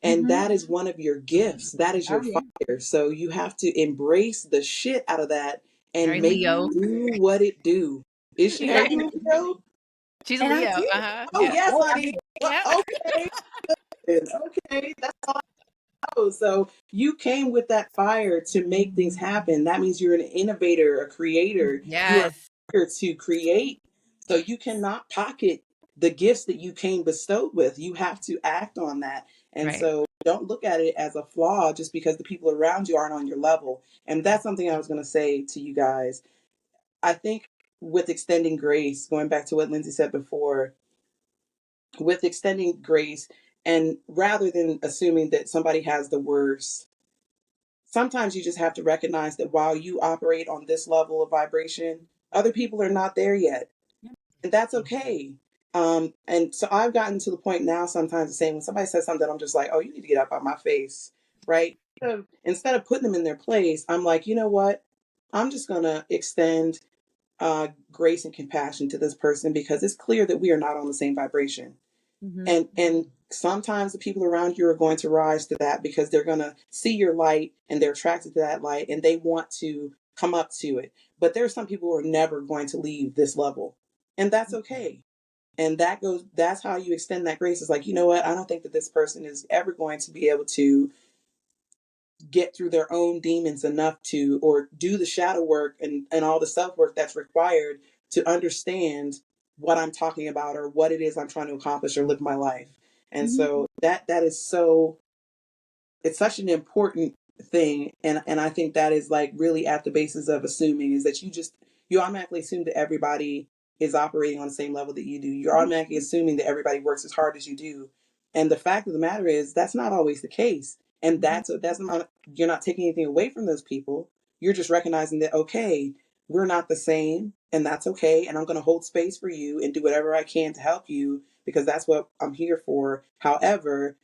And Mm-hmm. that is one of your gifts. That is Oh your yeah. fire. So you have to embrace the shit out of that and Very make Leo. it do what it do. Is she? Are Yeah, you a Leo? she's a And I Leo. do. Oh Yeah. yes, Oh, honey. Well, Yep. okay, okay. That's all. So you came with that fire to make things happen. That means you're an innovator, a creator. You are Yes. here to create. So you cannot pocket the gifts that you came bestowed with. You have to act on that. And Right. so don't look at it as a flaw just because the people around you aren't on your level. And that's something I was going to say to you guys. I think with extending grace, going back to what Lindsay said before, with extending grace, and rather than assuming that somebody has the worst, sometimes you just have to recognize that while you operate on this level of vibration, other people are not there yet. And that's okay. And so I've gotten to the point now sometimes of saying when somebody says something, I'm just like, oh, you need to get up out my face, right? Instead of putting them in their place, I'm like, you know what? I'm just going to extend grace and compassion to this person because it's clear that we are not on the same vibration. Mm-hmm. And sometimes the people around you are going to rise to that because they're going to see your light and they're attracted to that light and they want to come up to it. But there are some people who are never going to leave this level, and that's okay. And that's how you extend that grace. It's like, you know what, I don't think that this person is ever going to be able to get through their own demons enough to, or do the shadow work and all the self work that's required to understand what I'm talking about or what it is I'm trying to accomplish or live my life. And Mm-hmm. so that is so, it's such an important thing. And I think that is like really at the basis of assuming is that you automatically assume that everybody is operating on the same level that you do. You're automatically assuming that everybody works as hard as you do. And the fact of the matter is that's not always the case. And Mm-hmm. that's not, you're not taking anything away from those people. You're just recognizing that, okay, we're not the same and that's okay. And I'm going to hold space for you and do whatever I can to help you because that's what I'm here for. However,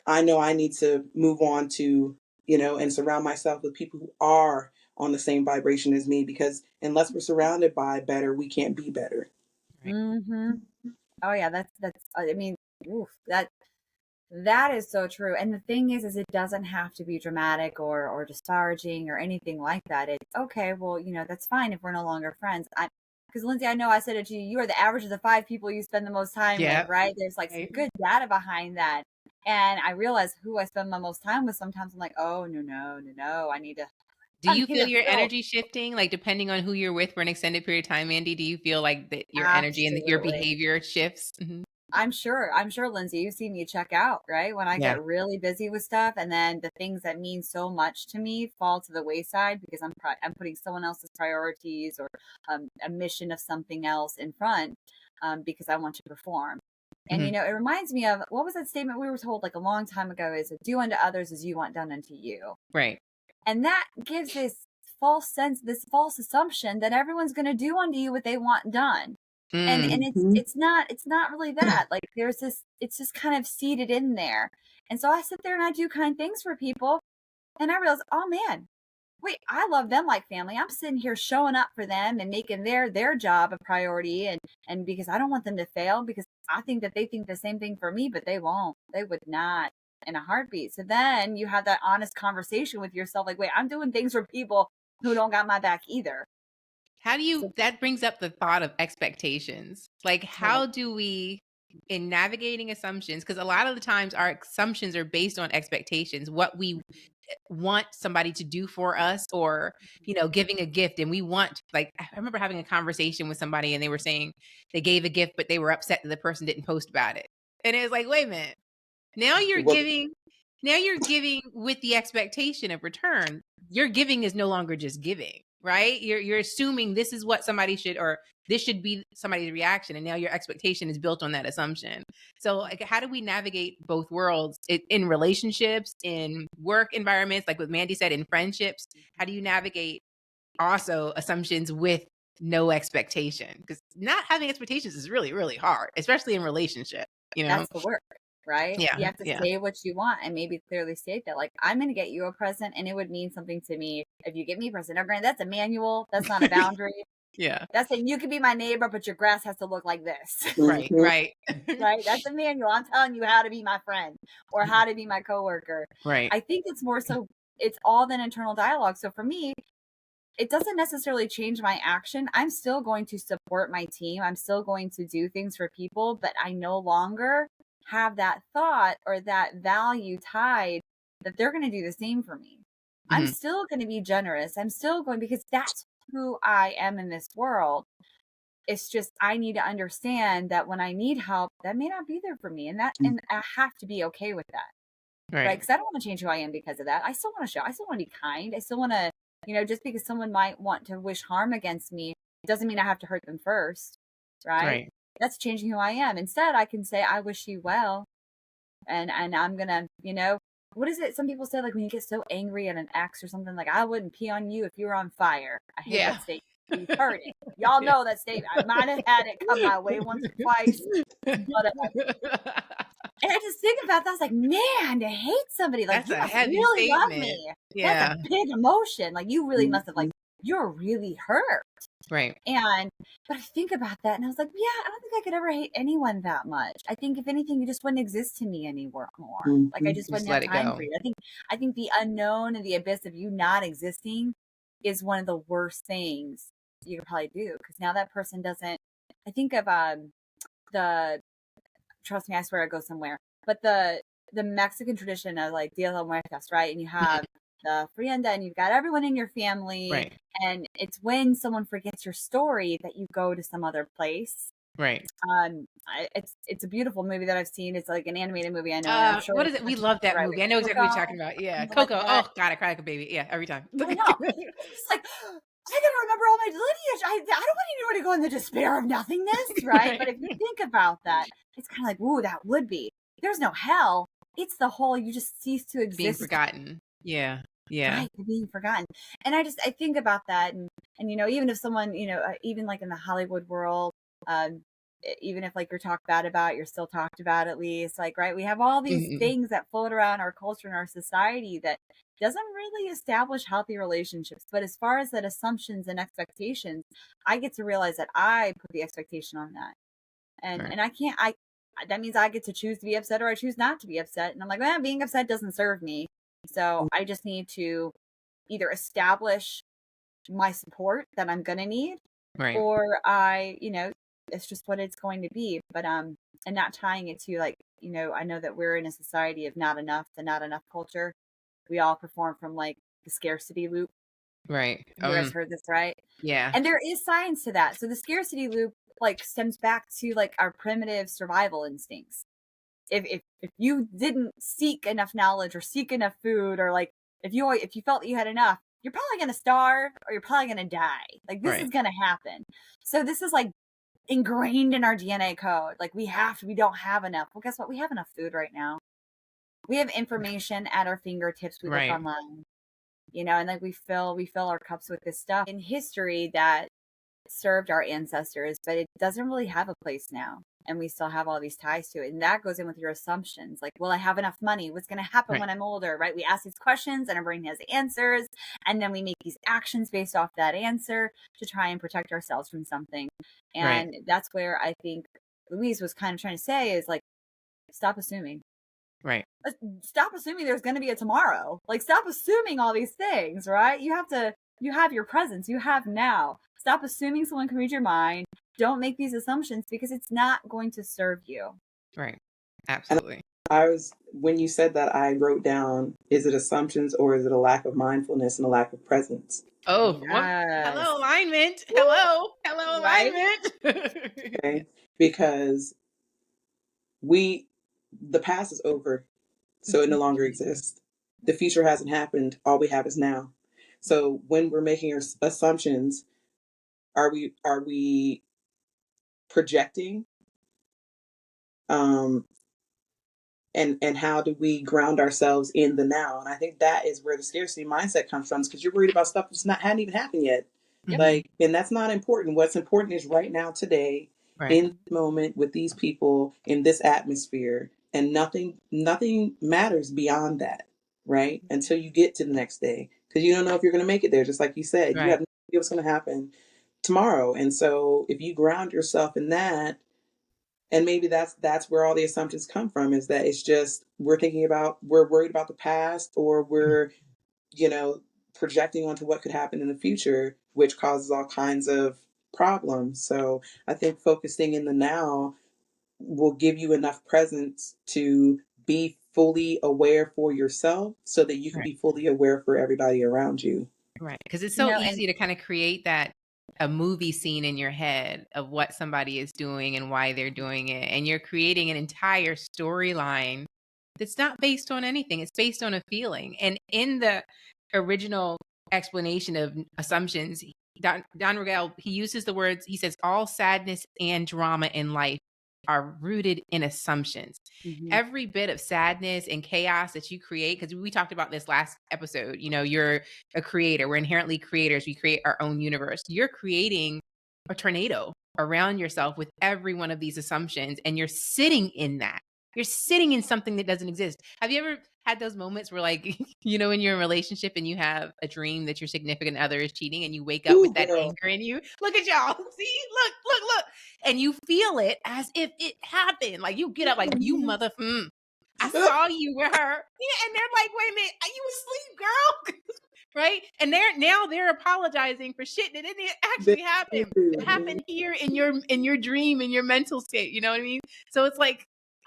I know I need to move on to, and surround myself with people who are on the same vibration as me because unless we're surrounded by better, we can't be better. Right. Mm-hmm. Oh yeah, that's. I mean, oof, that is so true. And the thing is it doesn't have to be dramatic or disparaging or anything like that. It's okay. Well, that's fine if we're no longer friends. Because Lindsay, I know I said it to you. You are the average of the 5 people you spend the most time with, Yeah. right? There's like some Right. good data behind that. And I realize who I spend my most time with. Sometimes I'm like, oh no, no, no, no. I need to. Do I you need feel to your fill. energy shifting, like depending on who you're with for an extended period of time, Mandy? Do you feel like that your energy and your Absolutely. behavior shifts? Mm-hmm. I'm sure, Lindsay, you see me check out, right? When I Yeah. get really busy with stuff, and then the things that mean so much to me fall to the wayside because I'm putting someone else's priorities or a mission of something else in front because I want to perform. And Mm-hmm. it reminds me of what was that statement we were told like a long time ago: is do unto others as you want done unto you. Right. And that gives this false assumption that everyone's going to do unto you what they want done. And Mm. Mhm. it's not really that. Like there's this, it's just kind of seated in there. And so I sit there and I do kind things for people, and I realize, oh man, wait, I love them like family. I'm sitting here showing up for them and making their job a priority, and because I don't want them to fail, because I think that they think the same thing for me, but they won't. They would not in a heartbeat. So then you have that honest conversation with yourself, like, wait, I'm doing things for people who don't got my back either. How do you, So that brings up the thought of expectations. Like, right. how do we, in navigating assumptions, because a lot of the times our assumptions are based on expectations, what we want somebody to do for us, or, giving a gift. And we want, like, I remember having a conversation with somebody and they were saying they gave a gift, but they were upset that the person didn't post about it. And it was like, wait a minute. Now you're Well, giving now you're giving with the expectation of return. Your giving is no longer just giving, right? You're assuming this is what somebody should, or this should be somebody's reaction, and now your expectation is built on that assumption. So like, how do we navigate both worlds in relationships, in work environments, like what Mandy said, in friendships? How do you navigate also assumptions with no expectation? Because not having expectations is really, really hard, especially in relationship, That's the work. right? Yeah. You have to Yeah. say what you want and maybe clearly state that, like, I'm going to get you a present and it would mean something to me if you get me a present. Now, granted, that's a manual. That's not a boundary. Yeah. That's saying you can be my neighbor, but your grass has to look like this. Right. Right. Right? That's a manual. I'm telling you how to be my friend or how to be my coworker. Right. I think it's more so, it's all that internal dialogue. So for me, it doesn't necessarily change my action. I'm still going to support my team. I'm still going to do things for people, but I no longer have that thought or that value tied that they're going to do the same for me. I'm Mhm. still going to be generous. I'm still going, because that's who I am in this world. It's just I need to understand that when I need help, that may not be there for me, and I have to be okay with that, right? Right. Because I don't want to change who I am because of that. I still want to show. I still want to be kind. I still want to, just because someone might want to wish harm against me doesn't mean I have to hurt them first, right? Right. That's changing who I am. Instead, I can say I wish you well, and I'm gonna, what is it? Some people say, like, when you get so angry at an ex or something, like, I wouldn't pee on you if you were on fire. I hate Yeah. that statement. You've heard it. Y'all Yeah. know that statement. I might have had it come my way once or twice, but and I just think about that. I was like, man, to hate somebody, like, That's you a must heavy really love statement. me. Yeah. That's a big emotion. Like, you really must have, like, you're really hurt. Right. But I think about that and I was like, yeah, I don't think I could ever hate anyone that much. I think if anything, you just wouldn't exist to me anymore more. Like, I just wouldn't let have it time go. for you. I think the unknown and the abyss of you not existing is one of the worst things you could probably do. Because now that person doesn't, I think of the, trust me, I swear I go somewhere, but the Mexican tradition of, like, Dia de Muertos, right? And you have the frienda and you've got everyone in your family. Right. And it's when someone forgets your story that you go to some other place. Right. It's a beautiful movie that I've seen. It's like an animated movie. I know. And I'm sure What is it? We love that movie. I know exactly what you're talking about. Yeah. Coco, Coco. Oh God, I cry like a baby. Yeah, every time. I know. It's like, I gotta remember all my lineage. I don't want anyone to go in the despair of nothingness, right? But if you think about that, it's kind of like, ooh, that would be. There's no hell. It's the whole, you just cease to exist. Being forgotten. Yeah. Yeah. Right, being forgotten. And I think about that, and even if someone, even like in the Hollywood world, even if, like, you're talked bad about, you're still talked about, at least, like, right, we have all these things that float around our culture and our society that doesn't really establish healthy relationships. But as far as that assumptions and expectations, I get to realize that I put the expectation on that, and I can't. That means I get to choose to be upset or I choose not to be upset, and I'm like, well, being upset doesn't serve me. So I just need to either establish my support that I'm going to need, Right. or it's just what it's going to be. But, and not tying it to, like, I know that we're in a society of not enough, the not enough culture. We all perform from, like, the scarcity loop. Right. You guys heard this, right? Yeah. And there is science to that. So the scarcity loop, like, stems back to, like, our primitive survival instincts. If you didn't seek enough knowledge or seek enough food, or, like, if you felt that you had enough, you're probably going to starve or you're probably going to die. Like, this is going to happen. So this is, like, ingrained in our DNA code. Like, we don't have enough. Well, guess what? We have enough food right now. We have information at our fingertips. We look online, and, like, we fill our cups with this stuff in history that served our ancestors, but it doesn't really have a place now. And we still have all these ties to it. And that goes in with your assumptions. Like, will I have enough money? What's going to happen when I'm older, right? We ask these questions and our brain has answers. And then we make these actions based off that answer to try and protect ourselves from something. And that's where I think Louise was kind of trying to say is, like, stop assuming. Right. Stop assuming there's going to be a tomorrow. Like, stop assuming all these things, right? You have your presence. You have now. Stop assuming someone can read your mind. Don't make these assumptions because it's not going to serve you. Right. Absolutely. When you said that, I wrote down, is it assumptions or is it a lack of mindfulness and a lack of presence? Oh, yes. Hello, alignment. Hello, alignment. Okay. Because the past is over, so it no longer exists. The future hasn't happened. All we have is now. So when we're making our assumptions, are we projecting? And how do we ground ourselves in the now? And I think that is where the scarcity mindset comes from, because you're worried about stuff that's hadn't even happened yet. Yep. Like, and that's not important. What's important is right now, today, in the moment, with these people, in this atmosphere, and nothing matters beyond that, right? Until you get to the next day, because you don't know if you're going to make it there. Just like you said, you Right. have no idea what's going to happen tomorrow. And so if you ground yourself in that, and maybe that's where all the assumptions come from, is that it's just we're worried about the past, or we're, you know, projecting onto what could happen in the future, which causes all kinds of problems. So I think focusing in the now will give you enough presence to be fully aware for yourself, so that you can Right. be fully aware for everybody around you. Right. Because it's You so know, and easy to kind of create that a movie scene in your head of what somebody is doing and why they're doing it. And you're creating an entire storyline that's not based on anything. It's based on a feeling. And in the original explanation of assumptions, Don Rogel, he uses the words, he says, all sadness and drama in life are rooted in assumptions. Mhm. Every bit of sadness and chaos that you create, because we talked about this last episode, you know, you're a creator. We're inherently creators. We create our own universe. You're creating a tornado around yourself with every one of these assumptions, and you're sitting in that. You're sitting in something that doesn't exist. Have you ever had those moments where, like, you know, when you're in a relationship and you have a dream that your significant other is cheating, and you wake up with Ooh, that girl. anger in you? Look at y'all. See, look. And you feel it as if it happened. Like, you get up like, you mother, I saw you with her. Yeah, and they're like, wait a minute, are you asleep, girl? Right? And they're apologizing for shit that didn't They actually happen. It do. happened here in your dream, in your mental state. You know what I mean? So it's like,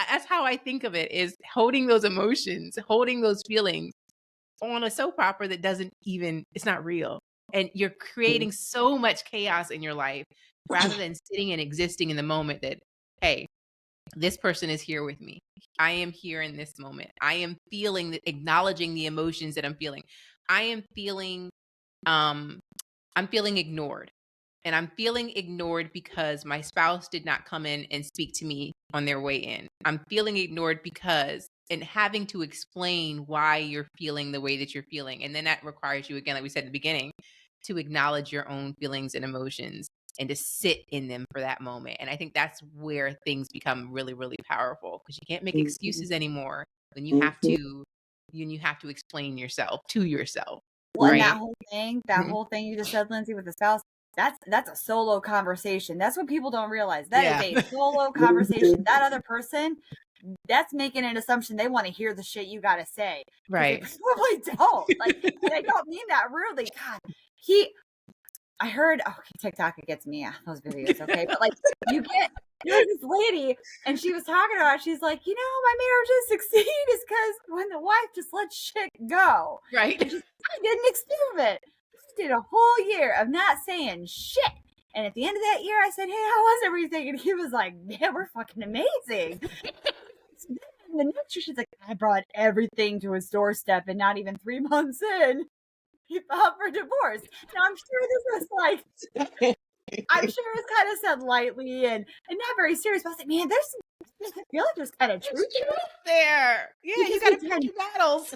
that's how I think of it, is holding those emotions, holding those feelings on a soap opera that doesn't even, it's not real. And you're creating so much chaos in your life rather than sitting and existing in the moment that, hey, this person is here with me. I am here in this moment. I am feeling, acknowledging the emotions that I'm feeling. I am feeling, I'm feeling ignored. And I'm feeling ignored because my spouse did not come in and speak to me on their way in. I'm feeling ignored because, and having to explain why you're feeling the way that you're feeling. And then that requires you, again, like we said in the beginning, to acknowledge your own feelings and emotions and to sit in them for that moment. And I think that's where things become really, really powerful, because you can't make Mhm. excuses anymore when you have Mhm. to, explain yourself to yourself, Well, and right? that Mhm. whole thing you just said, Lindsay, with the spouse, that's a solo conversation. That's what people don't realize. That is Yeah. a solo conversation. That other person, that's making an assumption they want to hear the shit you got to say, because they Right. probably don't. Like, and I don't mean that rudely. God, I heard, okay, TikTok, it gets me, those videos, okay? But like, there was this lady, and she was talking about, she's like, my marriages succeed is because when the wife just lets shit go. Right. And she's like, I did an experiment. I did a whole year of not saying shit. And at the end of that year, I said, hey, how was everything? And he was like, man, we're fucking amazing. And the next year, she's like, I brought everything to his doorstep, and not even 3 months in, he filed for divorce. Now, I'm sure this was like, I'm sure it was kind of said lightly and not very serious, but I was like, man, I feel like there's kind of There's truth to it, truth there. Yeah, you because got to pick your battles.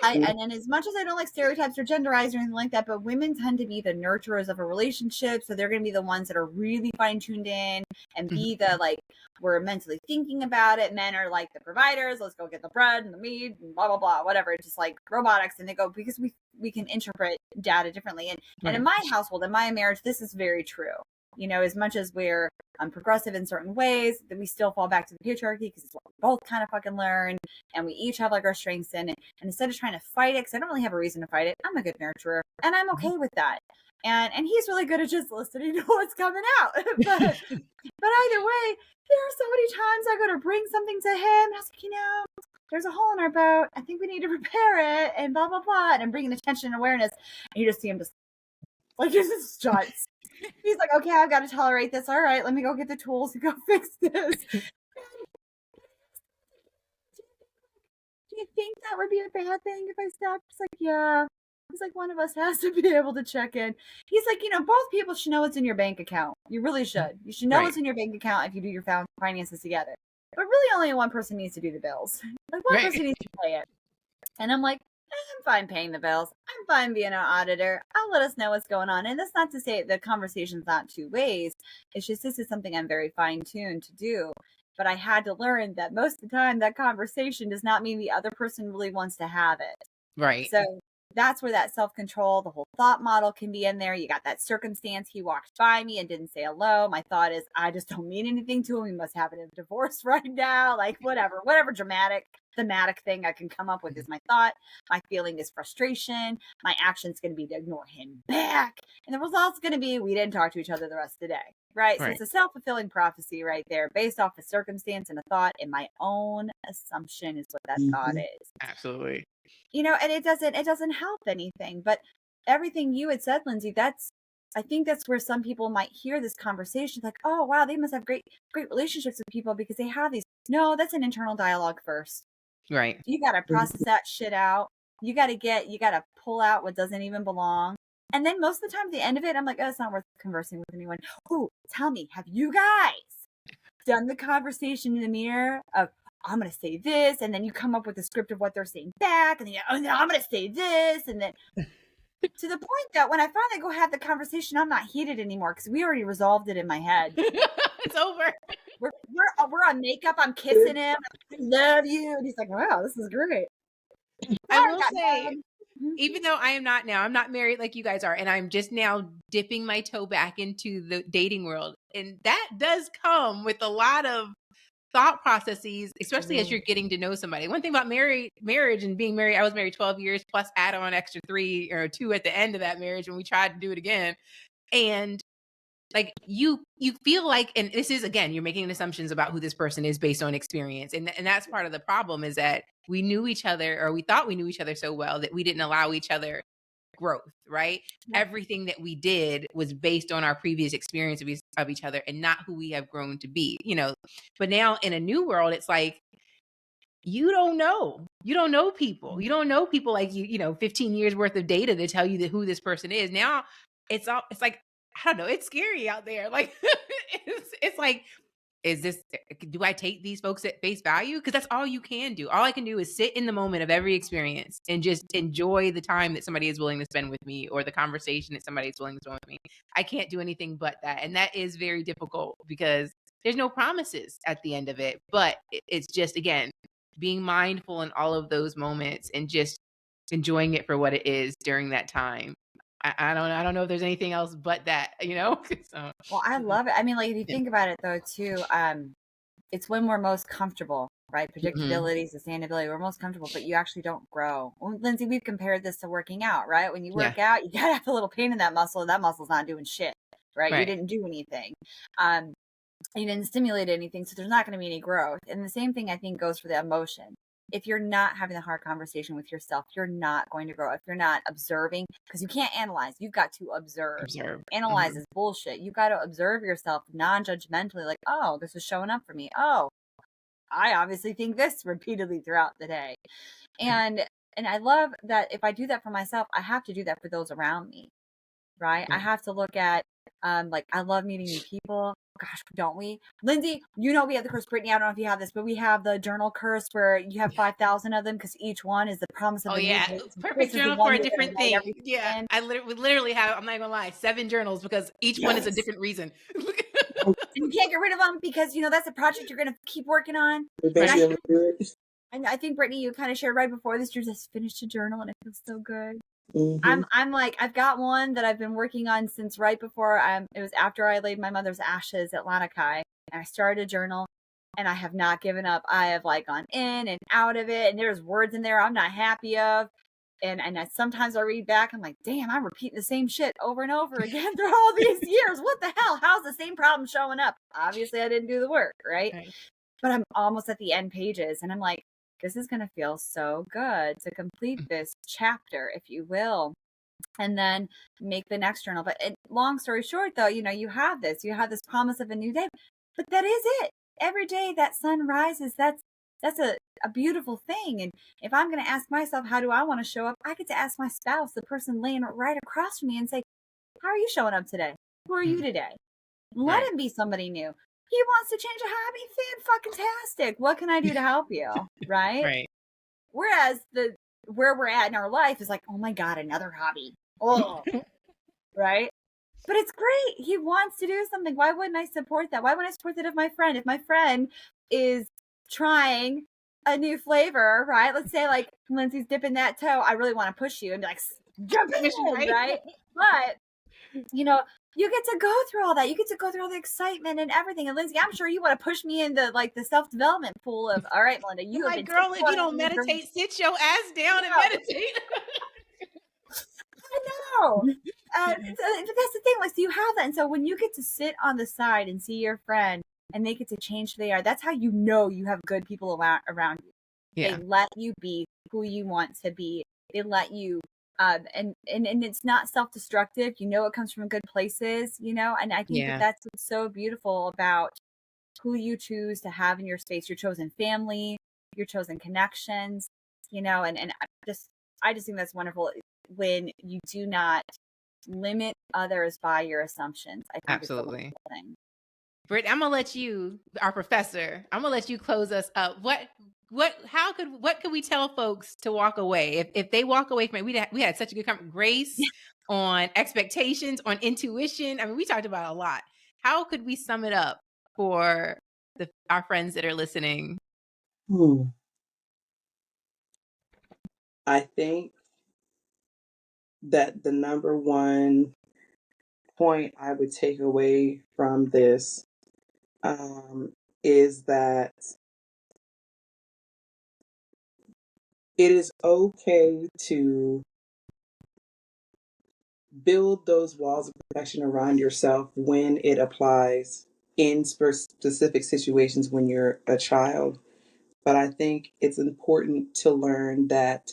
and as much as I don't like stereotypes or genderize or anything like that, but women tend to be the nurturers of a relationship. So they're going to be the ones that are really fine tuned in and be the, like, we're mentally thinking about it. Men are like the providers. Let's go get the bread and the meat and blah, blah, blah, whatever. It's just like robotics. And they go, because we can interpret data differently. And in my household, in my marriage, this is very true. As much as we're progressive in certain ways, that we still fall back to the patriarchy, because it's what we both kind of fucking learn, and we each have like our strengths in it. And instead of trying to fight it, because I don't really have a reason to fight it, I'm a good nurturer, and I'm okay with that. And he's really good at just listening to what's coming out. but either way, there are so many times I go to bring something to him, and I was like, there's a hole in our boat. I think we need to repair it, and blah blah blah. And I'm bringing attention and awareness, and you just see him just like, he just shuts. He's like, okay, I've got to tolerate this. All right, let me go get the tools and go fix this. Do you think that would be a bad thing if I stopped? He's like, yeah. He's like, one of us has to be able to check in. He's like, both people should know what's in your bank account. You really should. You should know what's in your bank account if you do your finances together. But really, only one person needs to do the bills. Like, one person needs to pay it. And I'm like, I'm fine paying the bills. I'm fine being an auditor. I'll let us know what's going on. And that's not to say the conversation's not two ways. It's just, this is something I'm very fine tuned to do. But I had to learn that most of the time that conversation does not mean the other person really wants to have it. Right. So that's where that self-control, the whole thought model can be in there. You got that circumstance. He walked by me and didn't say hello. My thought is, I just don't mean anything to him. He must have a divorce right now. Like whatever dramatic, thematic thing I can come up with is my thought. My feeling is frustration. My action's going to be to ignore him back. And the result's going to be, we didn't talk to each other the rest of the day. Right. So it's a self-fulfilling prophecy right there based off a circumstance and a thought, and my own assumption is what that thought is. Absolutely. You know, and it doesn't help anything. But everything you had said, Lindsay, I think that's where some people might hear this conversation like, oh wow, they must have great relationships with people because they have these. No, that's an internal dialogue first. Right. You got to process that shit out. You got to pull out what doesn't even belong. And then most of the time at the end of it, I'm like, oh, it's not worth conversing with anyone. Oh, tell me, have you guys done the conversation in the mirror of, I'm going to say this, and then you come up with a script of what they're saying back, and then I'm going to say this, and then to the point that when I finally go have the conversation, I'm not heated anymore because we already resolved it in my head. It's over. We're on makeup. I'm kissing him. I love you, and he's like, wow, this is great. I will say, even though I'm not married like you guys are, and I'm just now dipping my toe back into the dating world, and that does come with a lot of thought processes, especially as you're getting to know somebody. One thing about marriage and being married, I was married 12 years plus add on extra 3 or 2 at the end of that marriage when we tried to do it again. And like you feel like, and this is, again, you're making assumptions about who this person is based on experience. And that's part of the problem, is that we knew each other, or we thought we knew each other so well that we didn't allow each other growth, right? Yeah. Everything that we did was based on our previous experience of each other and not who we have grown to be, you know. But now in a new world, it's like, you don't know people. You don't know people like you know, 15 years worth of data to tell you that who this person is. Now it's like, I don't know, it's scary out there. Like it's like, do I take these folks at face value? Because that's all you can do. All I can do is sit in the moment of every experience and just enjoy the time that somebody is willing to spend with me, or the conversation that somebody is willing to spend with me. I can't do anything but that. And that is very difficult because there's no promises at the end of it. But it's just, again, being mindful in all of those moments and just enjoying it for what it is during that time. I don't know if there's anything else but that, you know? So. Well, I love it. I mean, like, if you think about it though, too, it's when we're most comfortable, right? Predictability, sustainability, we're most comfortable, but you actually don't grow. Well, Lindsay, we've compared this to working out, right? When you work out, you gotta have a little pain in that muscle, and that muscle's not doing shit, right? You didn't do anything. You didn't stimulate anything, so there's not going to be any growth. And the same thing, I think, goes for the emotion. If you're not having a hard conversation with yourself, you're not going to grow. If you're not observing, because you can't analyze, you've got to observe. Analyze is bullshit. You've got to observe yourself non-judgmentally, like, oh, this is showing up for me. Oh, I obviously think this repeatedly throughout the day. And I love that if I do that for myself, I have to do that for those around me, right? I have to look at, like, I love meeting new people. Gosh, don't we? Lindsay, you know we have the curse. Brittany, I don't know if you have this, but we have the journal curse where you have 5,000 of them because each one is the promise of the perfect journal for a different thing. Yeah, we literally have, I'm not gonna lie, 7 journals because each one is a different reason. And you can't get rid of them because, you know, that's a project you're going to keep working on. And I think, Brittany, you kind of shared right before this, you just finished a journal and it feels so good. I'm like, I've got one that I've been working on since right before it was after I laid my mother's ashes at Lanakai, and I started a journal and I have not given up. I have like gone in and out of it, and there's words in there I'm not happy of. And sometimes I read back, I'm like, damn, I'm repeating the same shit over and over again through all these years. What the hell? How's the same problem showing up? Obviously I didn't do the work, right? But I'm almost at the end pages and I'm like, this is going to feel so good to complete this chapter, if you will, and then make the next journal. But long story short, though, you know, you have this promise of a new day, but that is it. Every day that sun rises, that's a beautiful thing. And if I'm going to ask myself, how do I want to show up? I get to ask my spouse, the person laying right across from me, and say, how are you showing up today? Who are you today? Let him be somebody new. He wants to change a hobby. Fantastic. What can I do to help you? Right. Whereas where we're at in our life is like, oh my God, another hobby. Oh, right. But it's great. He wants to do something. Why wouldn't I support that? Why wouldn't I support that if my friend is trying a new flavor, right? Let's say like Lindsay's dipping that toe. I really want to push you and be like, jump in, right? But you know, you get to go through all that. You get to go through all the excitement and everything. And Lindsay, I'm sure you want to push me into like the self-development pool of, all right, Melinda, you have been girl, if you don't meditate, sit your ass down and meditate. I know. But that's the thing. Like, so you have that. And so when you get to sit on the side and see your friend and they get to change who they are, that's how you know you have good people around you. Yeah. They let you be who you want to be. They let you, and it's not self-destructive. You know, it comes from good places, you know, and I think that's what's so beautiful about who you choose to have in your space, your chosen family, your chosen connections, you know, and I just think that's wonderful when you do not limit others by your assumptions. I think absolutely. It's a thing. Britt, I'm gonna let you, our professor, I'm gonna let you close us up. What could we tell folks to walk away if they walk away from it? We had such a good grace on expectations, on intuition. I mean, we talked about a lot. How could we sum it up for our friends that are listening? I think that the number one point I would take away from this is that it is okay to build those walls of protection around yourself when it applies in specific situations when you're a child. But I think it's important to learn that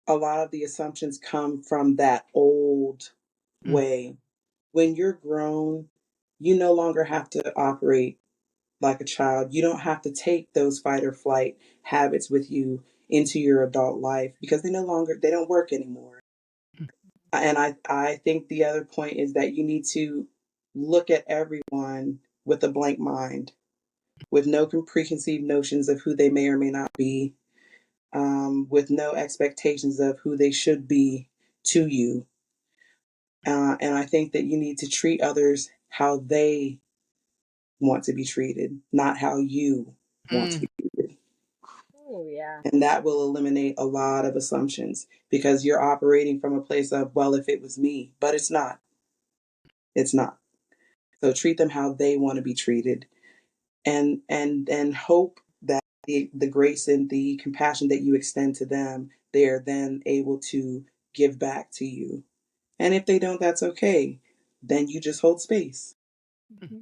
a lot of the assumptions come from that old way. When you're grown, you no longer have to operate like a child. You don't have to take those fight or flight habits with you into your adult life because they don't work anymore. And I think the other point is that you need to look at everyone with a blank mind, with no preconceived notions of who they may or may not be, with no expectations of who they should be to you. And I think that you need to treat others how they want to be treated, not how you want to be treated. Oh, yeah. And that will eliminate a lot of assumptions because you're operating from a place of, well, if it was me, but it's not. It's not. So treat them how they want to be treated and hope that the grace and the compassion that you extend to them, they are then able to give back to you. And if they don't, that's okay. Then you just hold space. Mm-hmm.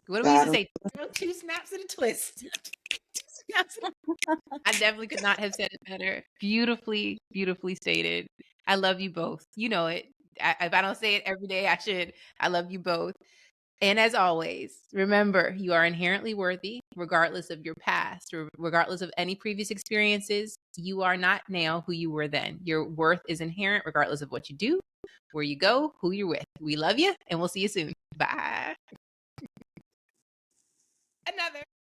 What do we used to say? 2 snaps and a twist. I definitely could not have said it better. Beautifully, beautifully stated. I love you both. You know it. If I don't say it every day, I should. I love you both. And as always, remember, you are inherently worthy, regardless of your past or regardless of any previous experiences. You are not now who you were then. Your worth is inherent, regardless of what you do, where you go, who you're with. We love you, and we'll see you soon. Bye. Another.